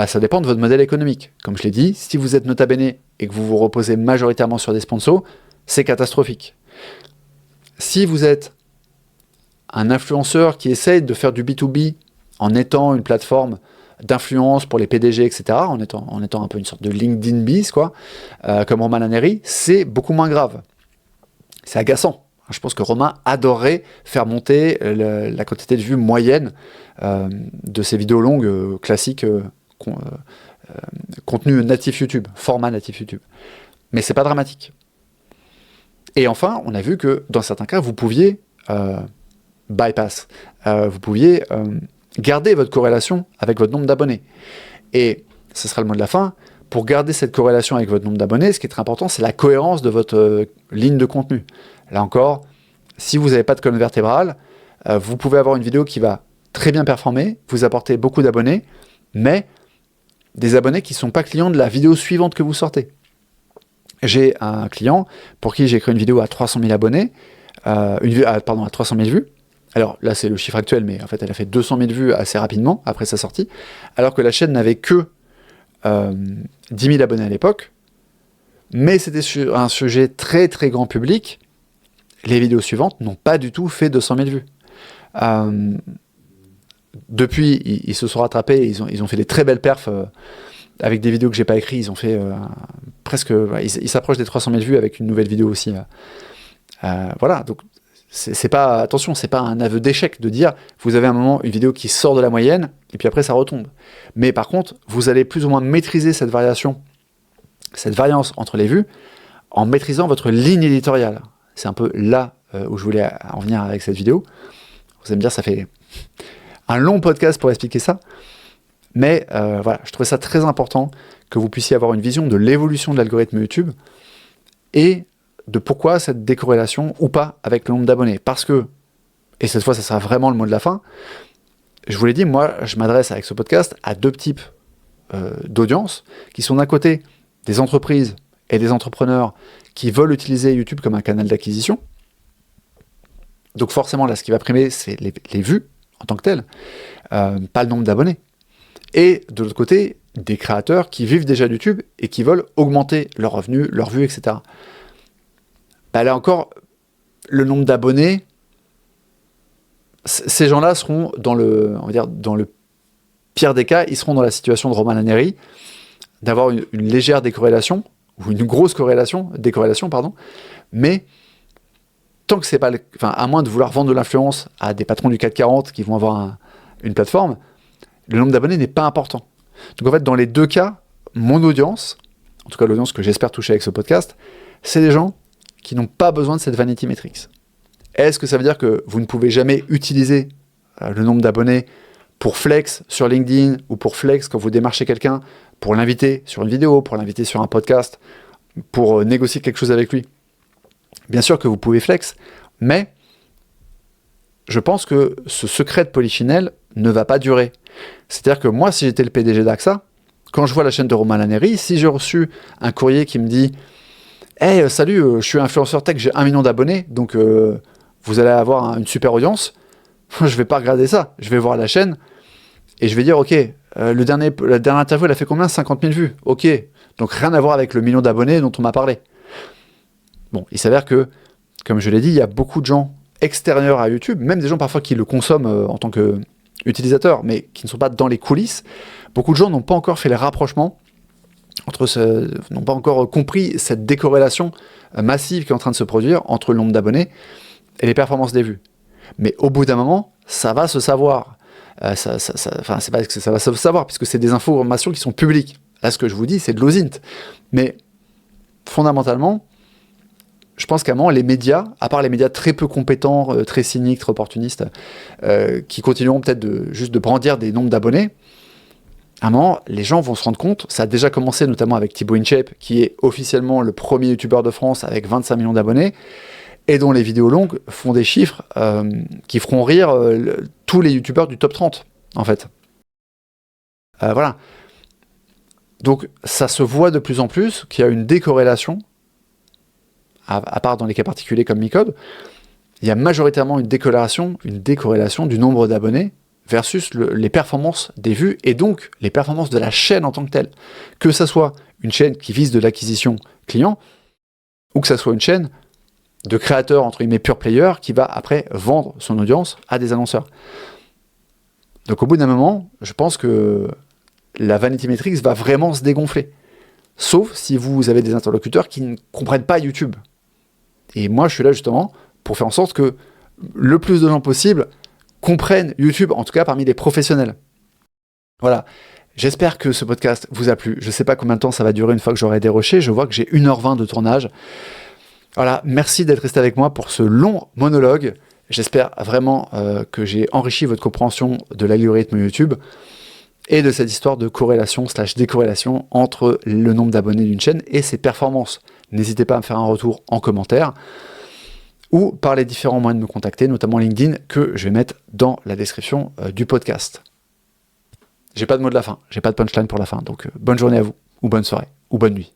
Ça dépend de votre modèle économique. Comme je l'ai dit, si vous êtes nota bene et que vous vous reposez majoritairement sur des sponsors, c'est catastrophique. Si vous êtes un influenceur qui essaye de faire du B2B en étant une plateforme d'influence pour les PDG, etc., en étant un peu une sorte de LinkedIn biz, quoi, comme Romain Laneri, c'est beaucoup moins grave. C'est agaçant. Je pense que Romain adorerait faire monter la quantité de vues moyenne de ses vidéos longues classiques, contenu natif YouTube, format natif YouTube. Mais c'est pas dramatique. Et enfin, on a vu que dans certains cas, vous pouviez bypass, vous pouviez garder votre corrélation avec votre nombre d'abonnés. Et ce sera le mot de la fin. Pour garder cette corrélation avec votre nombre d'abonnés, ce qui est très important, c'est la cohérence de votre ligne de contenu. Là encore, si vous n'avez pas de colonne vertébrale, vous pouvez avoir une vidéo qui va très bien performer, vous apporter beaucoup d'abonnés, mais des abonnés qui ne sont pas clients de la vidéo suivante que vous sortez. J'ai un client pour qui j'ai créé une vidéo à 300 000 abonnés, à 300 000 vues. Alors là, c'est le chiffre actuel, mais en fait, elle a fait 200 000 vues assez rapidement après sa sortie, alors que la chaîne n'avait que 10 000 abonnés à l'époque, mais c'était sur un sujet très très grand public. Les vidéos suivantes n'ont pas du tout fait 200 000 vues. Depuis, ils se sont rattrapés, ils ont fait des très belles perfs avec des vidéos que j'ai pas écrites. Ils ont fait presque, ils s'approchent des 300 000 vues avec une nouvelle vidéo aussi. Voilà, donc c'est pas, attention, c'est pas un aveu d'échec de dire vous avez un moment une vidéo qui sort de la moyenne et puis après ça retombe. Mais par contre, vous allez plus ou moins maîtriser cette variance entre les vues en maîtrisant votre ligne éditoriale. C'est un peu là où je voulais en venir avec cette vidéo. Vous allez me dire, ça fait un long podcast pour expliquer ça. Mais voilà, je trouvais ça très important que vous puissiez avoir une vision de l'évolution de l'algorithme YouTube et de pourquoi cette décorrélation ou pas avec le nombre d'abonnés. Parce que, et cette fois ça sera vraiment le mot de la fin, je vous l'ai dit, moi je m'adresse avec ce podcast à deux types d'audience qui sont d'un côté des entreprises et des entrepreneurs qui veulent utiliser YouTube comme un canal d'acquisition. Donc forcément là ce qui va primer c'est les vues en tant que telles, pas le nombre d'abonnés. Et de l'autre côté, des créateurs qui vivent déjà de YouTube et qui veulent augmenter leurs revenus, leurs vues, etc. Là encore, le nombre d'abonnés, ces gens-là seront dans le pire des cas, ils seront dans la situation de Romain Laneri, d'avoir une légère décorrélation, ou une grosse décorrélation, mais tant que c'est pas, à moins de vouloir vendre de l'influence à des patrons du CAC 40 qui vont avoir une plateforme, le nombre d'abonnés n'est pas important. Donc en fait, dans les deux cas, mon audience, en tout cas l'audience que j'espère toucher avec ce podcast, c'est des gens qui n'ont pas besoin de cette vanity metrics. Est-ce que ça veut dire que vous ne pouvez jamais utiliser le nombre d'abonnés pour flex sur LinkedIn ou pour flex quand vous démarchez quelqu'un, pour l'inviter sur une vidéo, pour l'inviter sur un podcast, pour négocier quelque chose avec lui? Bien sûr que vous pouvez flex, mais je pense que ce secret de Polichinelle ne va pas durer. C'est-à-dire que moi, si j'étais le PDG d'AXA, quand je vois la chaîne de Romain Laneri, si j'ai reçu un courrier qui me dit Hey, salut, je suis influenceur tech, j'ai 1 million d'abonnés, donc vous allez avoir une super audience. Je vais pas regarder ça. Je vais voir la chaîne et je vais dire, ok, la dernière interview, elle a fait combien? 50 000 vues. Ok, donc rien à voir avec le million d'abonnés dont on m'a parlé. Bon, il s'avère que, comme je l'ai dit, il y a beaucoup de gens extérieurs à YouTube, même des gens parfois qui le consomment en tant qu'utilisateurs, mais qui ne sont pas dans les coulisses. Beaucoup de gens n'ont pas encore fait les rapprochements n'ont pas encore compris cette décorrélation massive qui est en train de se produire entre le nombre d'abonnés et les performances des vues. Mais au bout d'un moment, ça va se savoir. C'est pas que ça va se savoir, puisque c'est des informations qui sont publiques. Là, ce que je vous dis, c'est de l'OSINT. Mais fondamentalement, je pense qu'à un moment, les médias, à part les médias très peu compétents, très cyniques, très opportunistes, qui continueront peut-être juste de brandir des nombres d'abonnés, à un moment, les gens vont se rendre compte, ça a déjà commencé notamment avec Thibaut InShape, qui est officiellement le premier youtubeur de France avec 25 millions d'abonnés, et dont les vidéos longues font des chiffres qui feront rire tous les youtubeurs du top 30, en fait. Voilà. Donc, ça se voit de plus en plus qu'il y a une décorrélation, à part dans les cas particuliers comme Micode, il y a majoritairement une décorrélation du nombre d'abonnés versus les performances des vues et donc les performances de la chaîne en tant que telle. Que ça soit une chaîne qui vise de l'acquisition client ou que ça soit une chaîne de créateurs, entre guillemets, pure player qui va après vendre son audience à des annonceurs. Donc au bout d'un moment, je pense que la Vanity Metrics va vraiment se dégonfler. Sauf si vous avez des interlocuteurs qui ne comprennent pas YouTube. Et moi, je suis là justement pour faire en sorte que le plus de gens possible comprennent YouTube, en tout cas parmi les professionnels. Voilà. J'espère que ce podcast vous a plu. Je ne sais pas combien de temps ça va durer une fois que j'aurai déroché. Je vois que j'ai 1h20 de tournage. Voilà, merci d'être resté avec moi pour ce long monologue. J'espère vraiment que j'ai enrichi votre compréhension de l'algorithme YouTube et de cette histoire de corrélation/décorrélation entre le nombre d'abonnés d'une chaîne et ses performances. N'hésitez pas à me faire un retour en commentaire ou par les différents moyens de me contacter, notamment LinkedIn, que je vais mettre dans la description du podcast. J'ai pas de mot de la fin, j'ai pas de punchline pour la fin, donc bonne journée à vous, ou bonne soirée, ou bonne nuit.